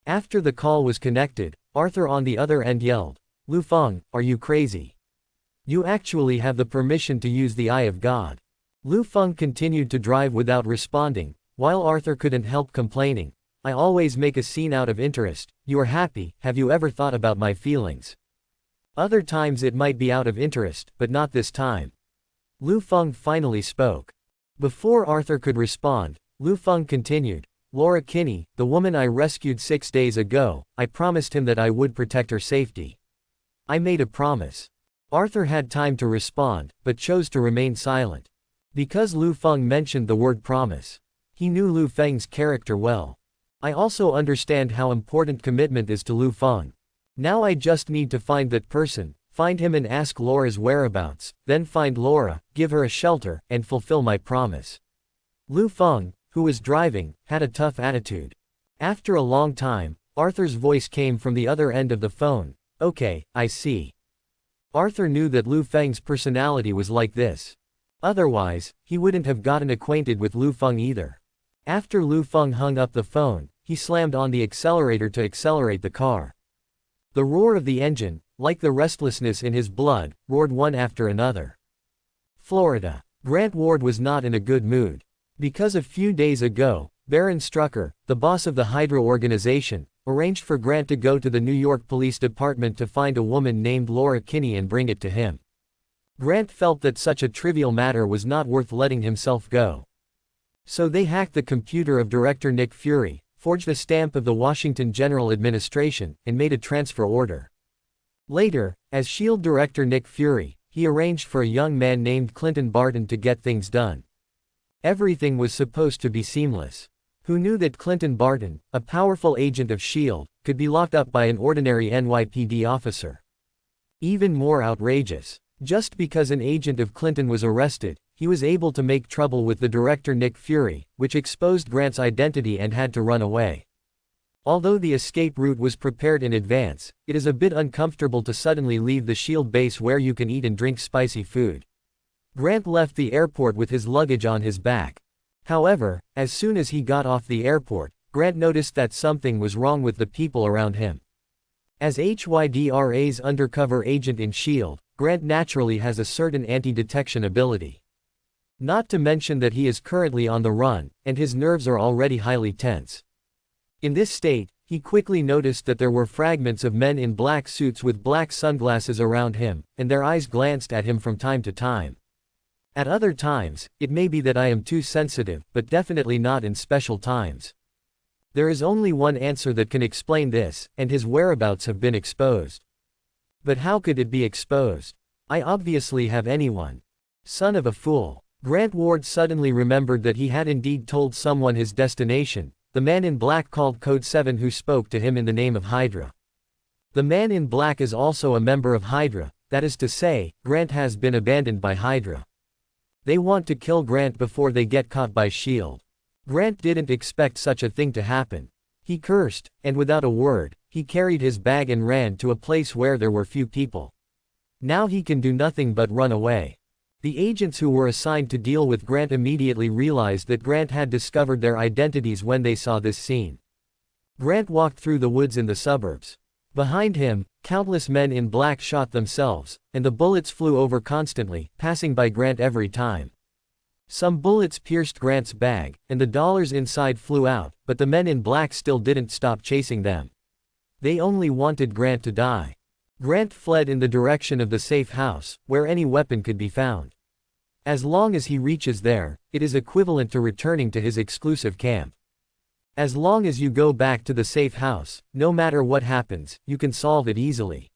After the call was connected, Arthur on the other end yelled, "Lu Feng, are you crazy? You actually have the permission to use the Eye of God." Lu Feng continued to drive without responding, while Arthur couldn't help complaining, "I always make a scene out of interest. You are happy, have you ever thought about my feelings? Other times it might be out of interest, but not this time." Lu Feng finally spoke. Before Arthur could respond, Lu Feng continued, "Laura Kinney, the woman I rescued 6 days ago, I promised him that I would protect her safety. I made a promise." Arthur had time to respond, but chose to remain silent. Because Lu Feng mentioned the word promise. He knew Lu Feng's character well. "I also understand how important commitment is to Lu Feng. Now I just need to find that person, find him and ask Laura's whereabouts, then find Laura, give her a shelter, and fulfill my promise." Lu Feng, who was driving, had a tough attitude. After a long time, Arthur's voice came from the other end of the phone. "Okay, I see." Arthur knew that Lu Feng's personality was like this. Otherwise, he wouldn't have gotten acquainted with Lu Feng either. After Lu Feng hung up the phone, he slammed on the accelerator to accelerate the car. The roar of the engine, like the restlessness in his blood, roared one after another. Florida. Grant Ward was not in a good mood. Because a few days ago, Baron Strucker, the boss of the Hydra organization, arranged for Grant to go to the New York Police Department to find a woman named Laura Kinney and bring it to him. Grant felt that such a trivial matter was not worth letting himself go. So they hacked the computer of Director Nick Fury, forged a stamp of the Washington General Administration, and made a transfer order. Later, as SHIELD Director Nick Fury, he arranged for a young man named Clinton Barton to get things done. Everything was supposed to be seamless. Who knew that Clinton Barton, a powerful agent of SHIELD, could be locked up by an ordinary NYPD officer? Even more outrageous. Just because an agent of Clinton was arrested, he was able to make trouble with the director Nick Fury, which exposed Grant's identity and had to run away. Although the escape route was prepared in advance, it is a bit uncomfortable to suddenly leave the SHIELD base where you can eat and drink spicy food. Grant left the airport with his luggage on his back. However, as soon as he got off the airport, Grant noticed that something was wrong with the people around him. As HYDRA's undercover agent in SHIELD, Grant naturally has a certain anti-detection ability. Not to mention that he is currently on the run, and his nerves are already highly tense. In this state, he quickly noticed that there were fragments of men in black suits with black sunglasses around him, and their eyes glanced at him from time to time. At other times, it may be that I am too sensitive, but definitely not in special times. There is only one answer that can explain this, and his whereabouts have been exposed. But how could it be exposed? I obviously have anyone. Son of a fool. Grant Ward suddenly remembered that he had indeed told someone his destination, the man in black called Code 7 who spoke to him in the name of Hydra. The man in black is also a member of Hydra, that is to say, Grant has been abandoned by Hydra. They want to kill Grant before they get caught by S.H.I.E.L.D. Grant didn't expect such a thing to happen. He cursed, and without a word, he carried his bag and ran to a place where there were few people. Now he can do nothing but run away. The agents who were assigned to deal with Grant immediately realized that Grant had discovered their identities when they saw this scene. Grant walked through the woods in the suburbs. Behind him, countless men in black shot themselves, and the bullets flew over constantly, passing by Grant every time. Some bullets pierced Grant's bag, and the dollars inside flew out, but the men in black still didn't stop chasing them. They only wanted Grant to die. Grant fled in the direction of the safe house, where any weapon could be found. As long as he reaches there, it is equivalent to returning to his exclusive camp. As long as you go back to the safe house, no matter what happens, you can solve it easily.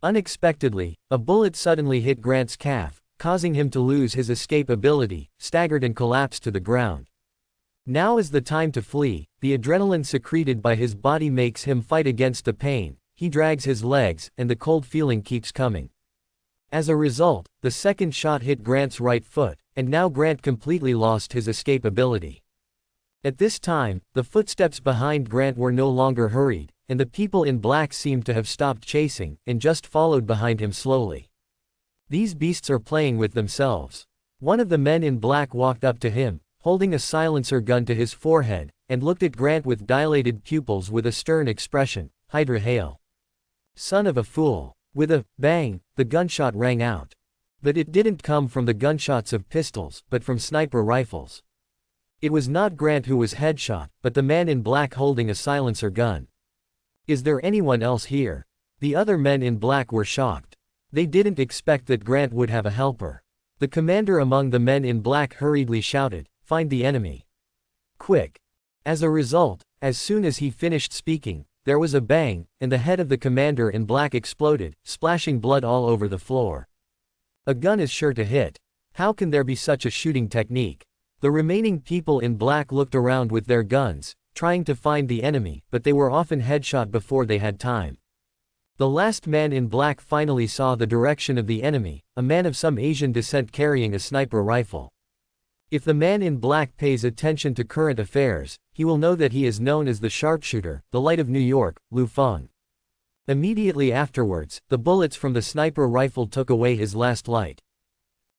Unexpectedly, a bullet suddenly hit Grant's calf, causing him to lose his escape ability, staggered and collapsed to the ground. Now is the time to flee. The adrenaline secreted by his body makes him fight against the pain. He drags his legs, and the cold feeling keeps coming. As a result, the second shot hit Grant's right foot, and now Grant completely lost his escape ability. At this time, the footsteps behind Grant were no longer hurried, and the people in black seemed to have stopped chasing, and just followed behind him slowly. These beasts are playing with themselves. One of the men in black walked up to him, holding a silencer gun to his forehead, and looked at Grant with dilated pupils with a stern expression. Hydra hail. Son of a fool. With a bang, the gunshot rang out. But it didn't come from the gunshots of pistols, but from sniper rifles. It was not Grant who was headshot, but the man in black holding a silencer gun. Is there anyone else here? The other men in black were shocked. They didn't expect that Grant would have a helper. The commander among the men in black hurriedly shouted, "Find the enemy. Quick." As a result, as soon as he finished speaking, there was a bang, and the head of the commander in black exploded, splashing blood all over the floor. A gun is sure to hit. How can there be such a shooting technique? The remaining people in black looked around with their guns, trying to find the enemy, but they were often headshot before they had time. The last man in black finally saw the direction of the enemy, a man of some Asian descent carrying a sniper rifle. If the man in black pays attention to current affairs, he will know that he is known as the sharpshooter, the Light of New York, Lu Feng. Immediately afterwards, the bullets from the sniper rifle took away his last light.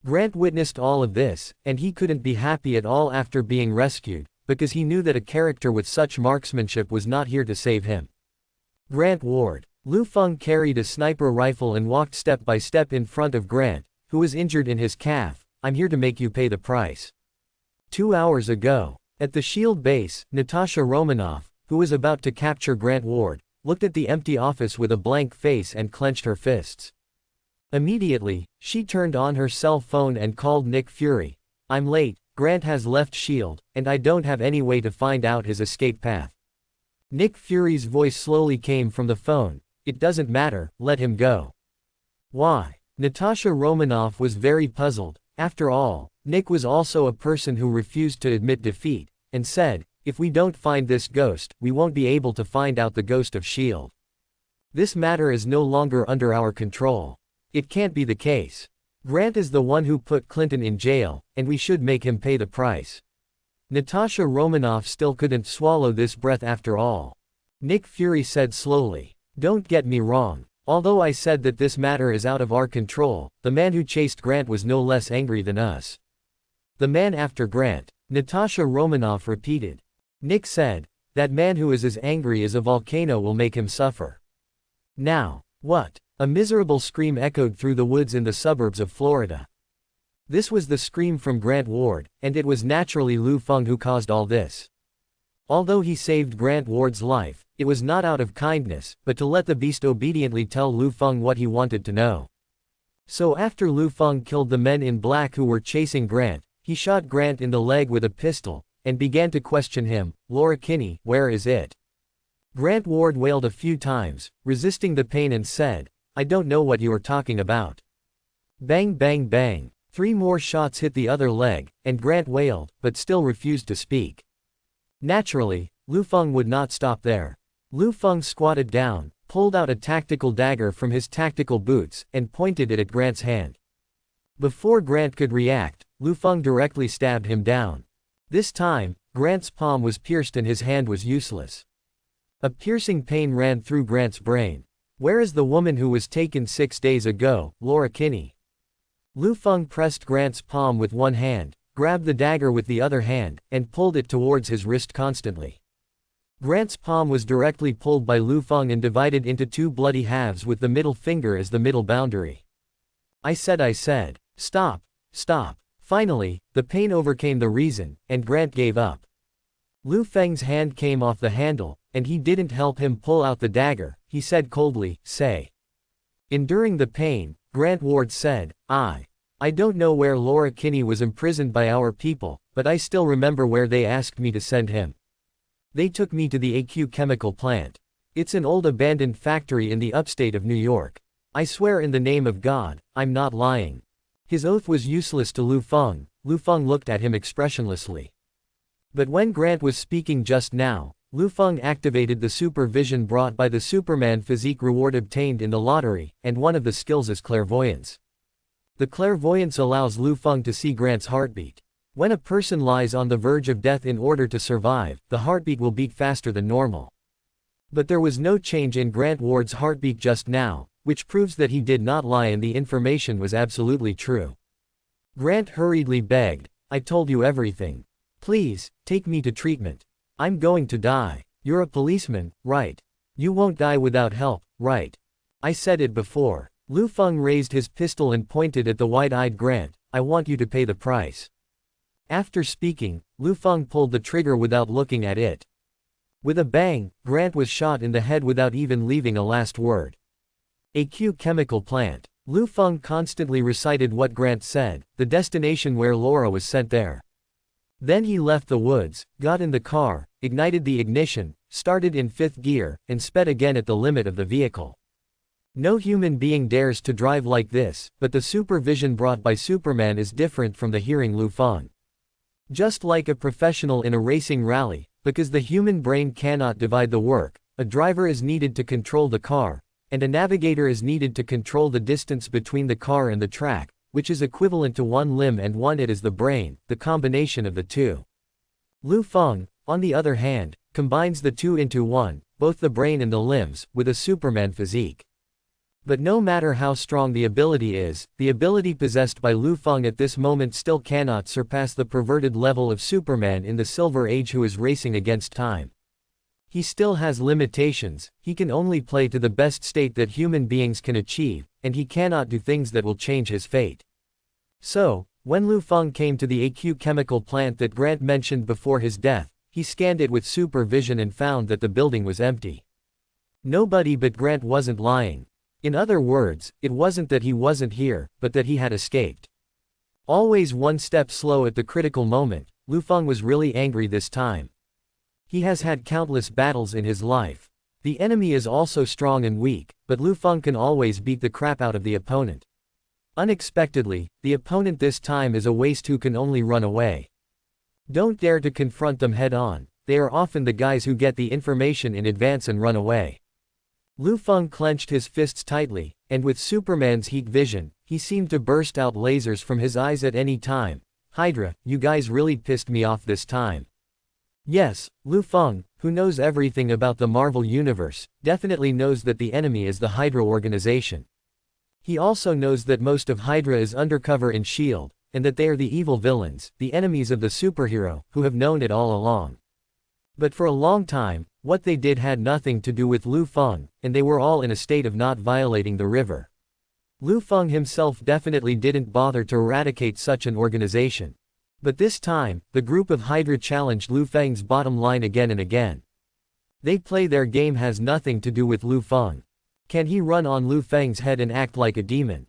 Grant witnessed all of this, and he couldn't be happy at all after being rescued, because he knew that a character with such marksmanship was not here to save him. Grant Ward. Lu Feng carried a sniper rifle and walked step by step in front of Grant, who was injured in his calf. "I'm here to make you pay the price." 2 hours ago, at the S.H.I.E.L.D. base, Natasha Romanoff, who was about to capture Grant Ward, looked at the empty office with a blank face and clenched her fists. Immediately, she turned on her cell phone and called Nick Fury. "I'm late, Grant has left S.H.I.E.L.D., and I don't have any way to find out his escape path." Nick Fury's voice slowly came from the phone. "It doesn't matter, let him go." Why? Natasha Romanoff was very puzzled. After all, Nick was also a person who refused to admit defeat, and said, "If we don't find this ghost, we won't be able to find out the ghost of S.H.I.E.L.D. This matter is no longer under our control. It can't be the case. Grant is the one who put Clinton in jail, and we should make him pay the price." Natasha Romanoff still couldn't swallow this breath after all. Nick Fury said slowly, "Don't get me wrong. Although I said that this matter is out of our control, the man who chased Grant was no less angry than us." "The man after Grant," Natasha Romanoff repeated. Nick said, "That man who is as angry as a volcano will make him suffer." Now, what? A miserable scream echoed through the woods in the suburbs of Florida. This was the scream from Grant Ward, and it was naturally Lu Feng who caused all this. Although he saved Grant Ward's life, it was not out of kindness, but to let the beast obediently tell Lu Feng what he wanted to know. So after Lu Feng killed the men in black who were chasing Grant, he shot Grant in the leg with a pistol, and began to question him. "Laura Kinney, where is it?" Grant Ward wailed a few times, resisting the pain, and said, "I don't know what you are talking about." Bang bang bang. 3 more shots hit the other leg, and Grant wailed, but still refused to speak. Naturally, Lu Feng would not stop there. Lu Feng squatted down, pulled out a tactical dagger from his tactical boots, and pointed it at Grant's hand. Before Grant could react, Lu Feng directly stabbed him down. This time, Grant's palm was pierced and his hand was useless. A piercing pain ran through Grant's brain. "Where is the woman who was taken 6 days ago, Laura Kinney?" Lu Feng pressed Grant's palm with one hand, grabbed the dagger with the other hand, and pulled it towards his wrist constantly. Grant's palm was directly pulled by Lu Feng and divided into 2 bloody halves with the middle finger as the middle boundary. I said, stop, stop. Finally, the pain overcame the reason, and Grant gave up. Lu Feng's hand came off the handle, and he didn't help him pull out the dagger. He said coldly, "Say." Enduring the pain, Grant Ward said, I don't know where Laura Kinney was imprisoned by our people, but I still remember where they asked me to send him. They took me to the AQ chemical plant. It's an old abandoned factory in the upstate of New York. I swear in the name of God, I'm not lying. His oath was useless to Lu Feng. Lu Feng looked at him expressionlessly. But when Grant was speaking just now, Lu Feng activated the supervision brought by the Superman physique reward obtained in the lottery, and one of the skills is clairvoyance. The clairvoyance allows Lu Feng to see Grant's heartbeat. When a person lies on the verge of death in order to survive, the heartbeat will beat faster than normal. But there was no change in Grant Ward's heartbeat just now, which proves that he did not lie and the information was absolutely true. Grant hurriedly begged, "I told you everything. Please, take me to treatment. I'm going to die. You're a policeman, right? You won't die without help, right? I said it before." Lu Feng raised his pistol and pointed at the wide-eyed Grant. "I want you to pay the price." After speaking, Lu Feng pulled the trigger without looking at it. With a bang, Grant was shot in the head without even leaving a last word. AQ chemical plant. Lu Feng constantly recited what Grant said, the destination where Laura was sent there. Then he left the woods, got in the car, ignited the ignition, started in 5th gear, and sped again at the limit of the vehicle. No human being dares to drive like this, but the supervision brought by Superman is different from the hearing Lu Feng. Just like a professional in a racing rally, because the human brain cannot divide the work, a driver is needed to control the car, and a navigator is needed to control the distance between the car and the track, which is equivalent to one limb and one it is the brain, the combination of the two. Lu Feng, on the other hand, combines the two into one, both the brain and the limbs, with a Superman physique. But no matter how strong the ability is, the ability possessed by Lu Feng at this moment still cannot surpass the perverted level of Superman in the Silver Age who is racing against time. He still has limitations, he can only play to the best state that human beings can achieve, and he cannot do things that will change his fate. So, when Lu Feng came to the AQ chemical plant that Grant mentioned before his death, he scanned it with supervision and found that the building was empty. Nobody but Grant wasn't lying. In other words, it wasn't that he wasn't here, but that he had escaped. Always one step slow at the critical moment, Lu Feng was really angry this time. He has had countless battles in his life. The enemy is also strong and weak, but Lu Feng can always beat the crap out of the opponent. Unexpectedly, the opponent this time is a waste who can only run away. Don't dare to confront them head on, they are often the guys who get the information in advance and run away. Lu Feng clenched his fists tightly, and with Superman's heat vision, he seemed to burst out lasers from his eyes at any time. "Hydra, you guys really pissed me off this time." Yes, Lu Feng, who knows everything about the Marvel Universe, definitely knows that the enemy is the Hydra organization. He also knows that most of Hydra is undercover in S.H.I.E.L.D., and that they are the evil villains, the enemies of the superhero, who have known it all along. But for a long time, what they did had nothing to do with Lu Feng, and they were all in a state of not violating the river. Lu Feng himself definitely didn't bother to eradicate such an organization. But this time, the group of Hydra challenged Lu Feng's bottom line again and again. They play their game has nothing to do with Lu Feng. Can he run on Lu Feng's head and act like a demon?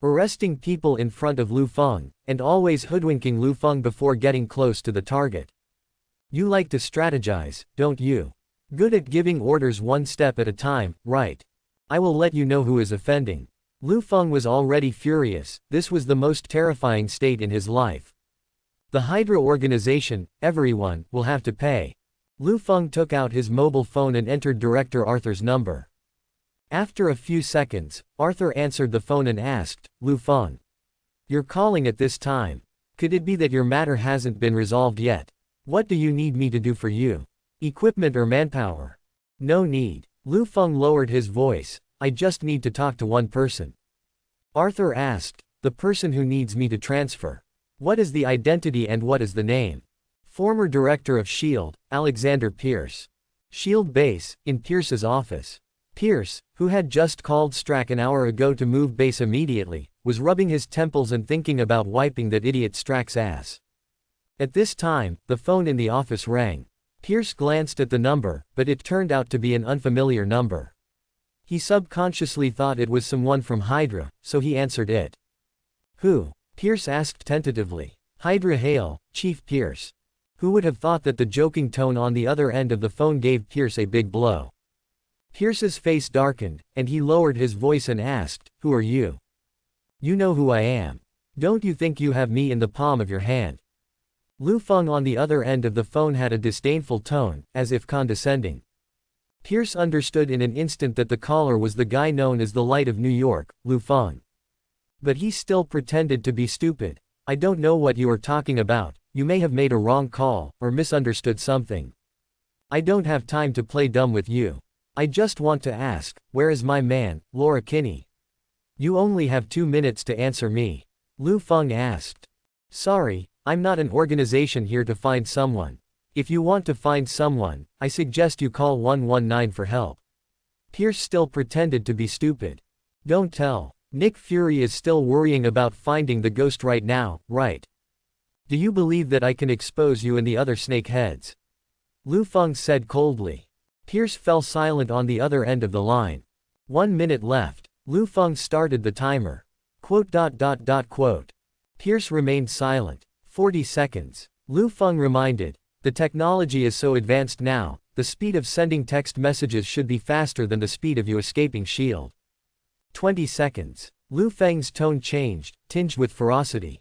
Arresting people in front of Lu Feng, and always hoodwinking Lu Feng before getting close to the target. You like to strategize, don't you? Good at giving orders one step at a time, right? I will let you know who is offending. Lu Feng was already furious, this was the most terrifying state in his life. The Hydra organization, everyone, will have to pay. Lu Feng took out his mobile phone and entered Director Arthur's number. After a few seconds, Arthur answered the phone and asked, Lu Feng. You're calling at this time. Could it be that your matter hasn't been resolved yet? What do you need me to do for you? Equipment or manpower? No need. Lu Feng lowered his voice. I just need to talk to one person. Arthur asked, the person who needs me to transfer. What is the identity and what is the name? Former director of S.H.I.E.L.D., Alexander Pierce. S.H.I.E.L.D. base, in Pierce's office. Pierce, who had just called Strack an hour ago to move base immediately, was rubbing his temples and thinking about wiping that idiot Strack's ass. At this time, the phone in the office rang. Pierce glanced at the number, but it turned out to be an unfamiliar number. He subconsciously thought it was someone from Hydra, so he answered it. Who? Pierce asked tentatively. Hydra hail, Chief Pierce. Who would have thought that the joking tone on the other end of the phone gave Pierce a big blow? Pierce's face darkened, and he lowered his voice and asked, Who are you? You know who I am. Don't you think you have me in the palm of your hand? Lu Feng on the other end of the phone had a disdainful tone, as if condescending. Pierce understood in an instant that the caller was the guy known as the Light of New York, Lu Feng. But he still pretended to be stupid. I don't know what you are talking about. You may have made a wrong call, or misunderstood something. I don't have time to play dumb with you. I just want to ask, where is my man, Laura Kinney? You only have 2 minutes to answer me. Lu Feng asked. Sorry, I'm not an organization here to find someone. If you want to find someone, I suggest you call 119 for help. Pierce still pretended to be stupid. Don't tell. Nick Fury is still worrying about finding the ghost right now, right? Do you believe that I can expose you and the other snakeheads? Lu Feng said coldly. Pierce fell silent on the other end of the line. 1 minute left. Lu Feng started the timer. Quote. Pierce remained silent. 40 seconds. Lu Feng reminded. The technology is so advanced now, the speed of sending text messages should be faster than the speed of you escaping S.H.I.E.L.D. 20 seconds. Lu Feng's tone changed, tinged with ferocity.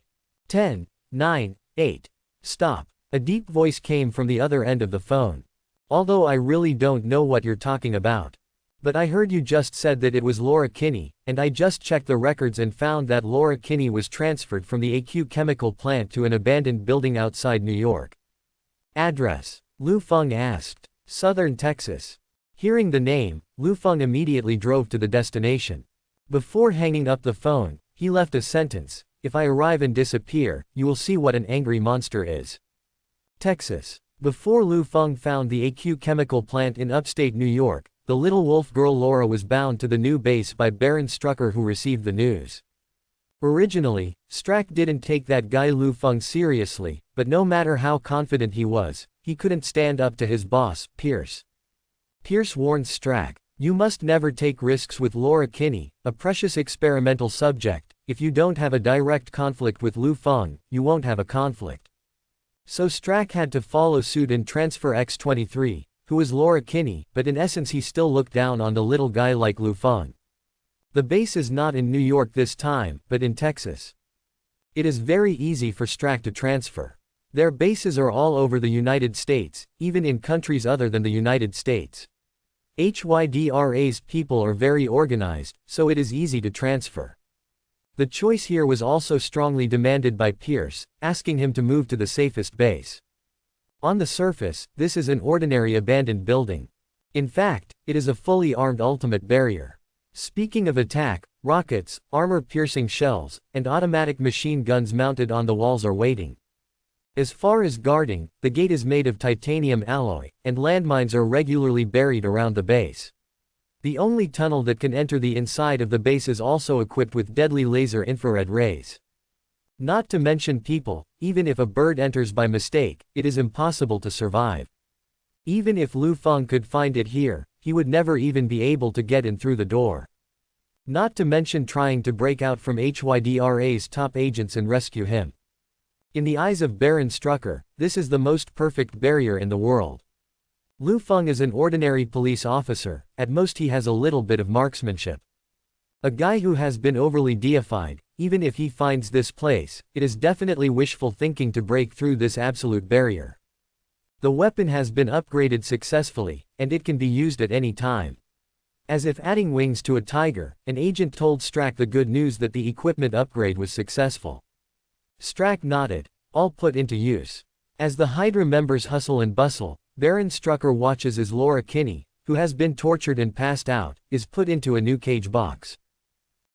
10, 9, 8. Stop. A deep voice came from the other end of the phone. Although I really don't know what you're talking about. But I heard you just said that it was Laura Kinney, and I just checked the records and found that Laura Kinney was transferred from the AQ chemical plant to an abandoned building outside New York. Address? Lu Feng asked. Southern Texas. Hearing the name, Lu Feng immediately drove to the destination. Before hanging up the phone, he left a sentence. If I arrive and disappear, you will see what an angry monster is. Texas. Before Lu Feng found the AQ chemical plant in upstate New York, the little wolf girl Laura was bound to the new base by Baron Strucker, who received the news. Originally, Strack didn't take that guy Lu Feng seriously, but no matter how confident he was, he couldn't stand up to his boss, Pierce. Pierce warned Strack, you must never take risks with Laura Kinney, a precious experimental subject. If you don't have a direct conflict with Lu Feng, you won't have a conflict. So Strack had to follow suit and transfer X-23, who was Laura Kinney, but in essence he still looked down on the little guy like Lu Feng. The base is not in New York this time, but in Texas. It is very easy for Strack to transfer. Their bases are all over the United States, even in countries other than the United States. HYDRA's people are very organized, so it is easy to transfer. The choice here was also strongly demanded by Pierce, asking him to move to the safest base. On the surface, this is an ordinary abandoned building. In fact, it is a fully armed ultimate barrier. Speaking of attack, rockets, armor-piercing shells, and automatic machine guns mounted on the walls are waiting. As far as guarding, the gate is made of titanium alloy, and landmines are regularly buried around the base. The only tunnel that can enter the inside of the base is also equipped with deadly laser infrared rays. Not to mention people, even if a bird enters by mistake, it is impossible to survive. Even if Lu Feng could find it here, he would never even be able to get in through the door. Not to mention trying to break out from HYDRA's top agents and rescue him. In the eyes of Baron Strucker, this is the most perfect barrier in the world. Lu Feng is an ordinary police officer, at most he has a little bit of marksmanship. A guy who has been overly deified. Even if he finds this place, it is definitely wishful thinking to break through this absolute barrier. The weapon has been upgraded successfully, and it can be used at any time. As if adding wings to a tiger, an agent told Strack the good news that the equipment upgrade was successful. Strack nodded. All put into use. As the Hydra members hustle and bustle, Baron Strucker watches as Laura Kinney, who has been tortured and passed out, is put into a new cage box.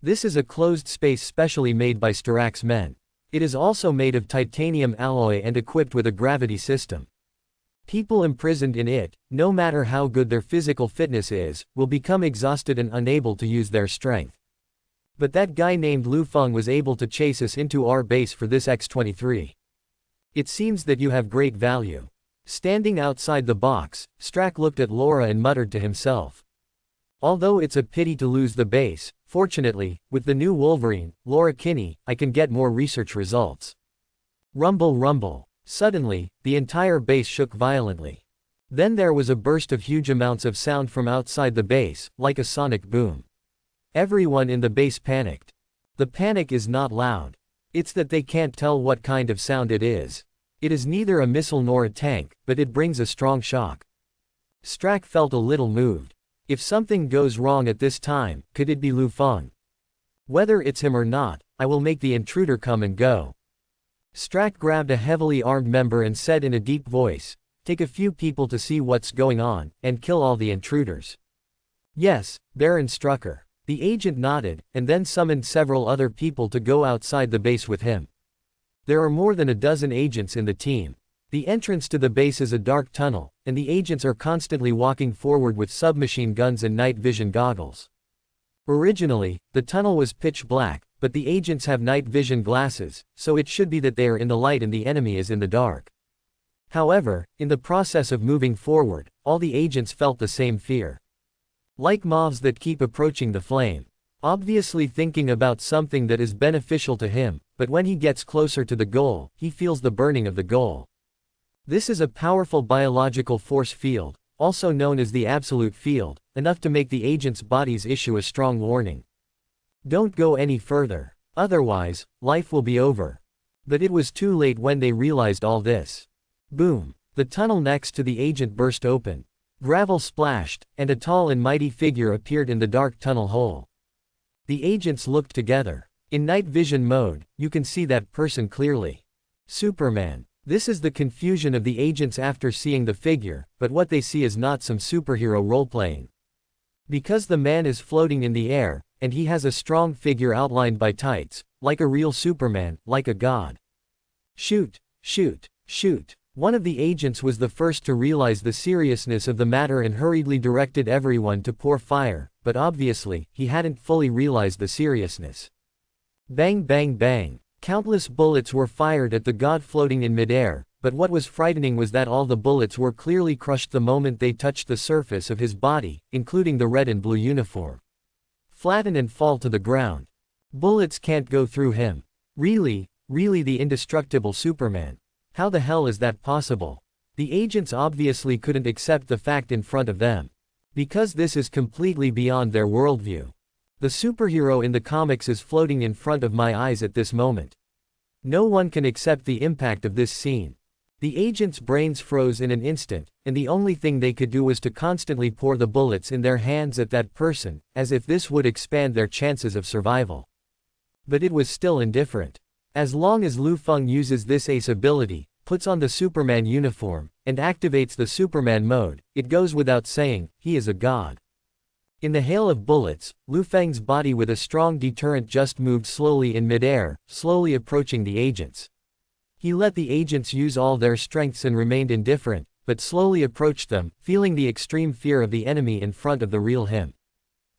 This is a closed space specially made by Strack's men. It is also made of titanium alloy and equipped with a gravity system. People imprisoned in it, no matter how good their physical fitness is, will become exhausted and unable to use their strength. But that guy named Lu Feng was able to chase us into our base for this X-23. It seems that you have great value. Standing outside the box, Strack looked at Laura and muttered to himself. Although it's a pity to lose the base, fortunately, with the new Wolverine, Laura Kinney, I can get more research results. Rumble rumble. Suddenly, the entire base shook violently. Then there was a burst of huge amounts of sound from outside the base, like a sonic boom. Everyone in the base panicked. The panic is not loud. It's that they can't tell what kind of sound it is. It is neither a missile nor a tank, but it brings a strong shock. Strack felt a little moved. If something goes wrong at this time, could it be Lu Feng? Whether it's him or not, I will make the intruder come and go. Strack grabbed a heavily armed member and said in a deep voice, "Take a few people to see what's going on, and kill all the intruders." "Yes, Baron Strucker." The agent nodded, and then summoned several other people to go outside the base with him. There are more than a dozen agents in the team. The entrance to the base is a dark tunnel, and the agents are constantly walking forward with submachine guns and night vision goggles. Originally, the tunnel was pitch black, but the agents have night vision glasses, so it should be that they are in the light and the enemy is in the dark. However, in the process of moving forward, all the agents felt the same fear. Like moths that keep approaching the flame. Obviously thinking about something that is beneficial to him, but when he gets closer to the goal, he feels the burning of the goal. This is a powerful biological force field, also known as the absolute field, enough to make the agent's bodies issue a strong warning. Don't go any further. Otherwise, life will be over. But it was too late when they realized all this. Boom. The tunnel next to the agent burst open. Gravel splashed, and a tall and mighty figure appeared in the dark tunnel hole. The agents looked together. In night vision mode, you can see that person clearly. Superman. This is the confusion of the agents after seeing the figure, but what they see is not some superhero role-playing. Because the man is floating in the air, and he has a strong figure outlined by tights, like a real Superman, like a god. Shoot, shoot, shoot. One of the agents was the first to realize the seriousness of the matter and hurriedly directed everyone to pour fire, but obviously, he hadn't fully realized the seriousness. Bang bang bang. Countless bullets were fired at the god floating in midair, but what was frightening was that all the bullets were clearly crushed the moment they touched the surface of his body, including the red and blue uniform. Flatten and fall to the ground. Bullets can't go through him. Really the indestructible Superman. How the hell is that possible? The agents obviously couldn't accept the fact in front of them. Because this is completely beyond their worldview. The superhero in the comics is floating in front of my eyes at this moment. No one can accept the impact of this scene. The agents' brains froze in an instant, and the only thing they could do was to constantly pour the bullets in their hands at that person, as if this would expand their chances of survival. But it was still indifferent. As long as Lu Feng uses this ace ability, puts on the Superman uniform, and activates the Superman mode, it goes without saying, he is a god. In the hail of bullets, Lu Feng's body with a strong deterrent just moved slowly in midair, slowly approaching the agents. He let the agents use all their strengths and remained indifferent, but slowly approached them, feeling the extreme fear of the enemy in front of the real him.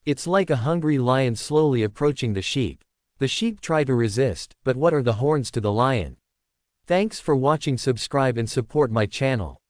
It's like a hungry lion slowly approaching the sheep. The sheep try to resist, but what are the horns to the lion? Thanks for watching. Subscribe and support my channel.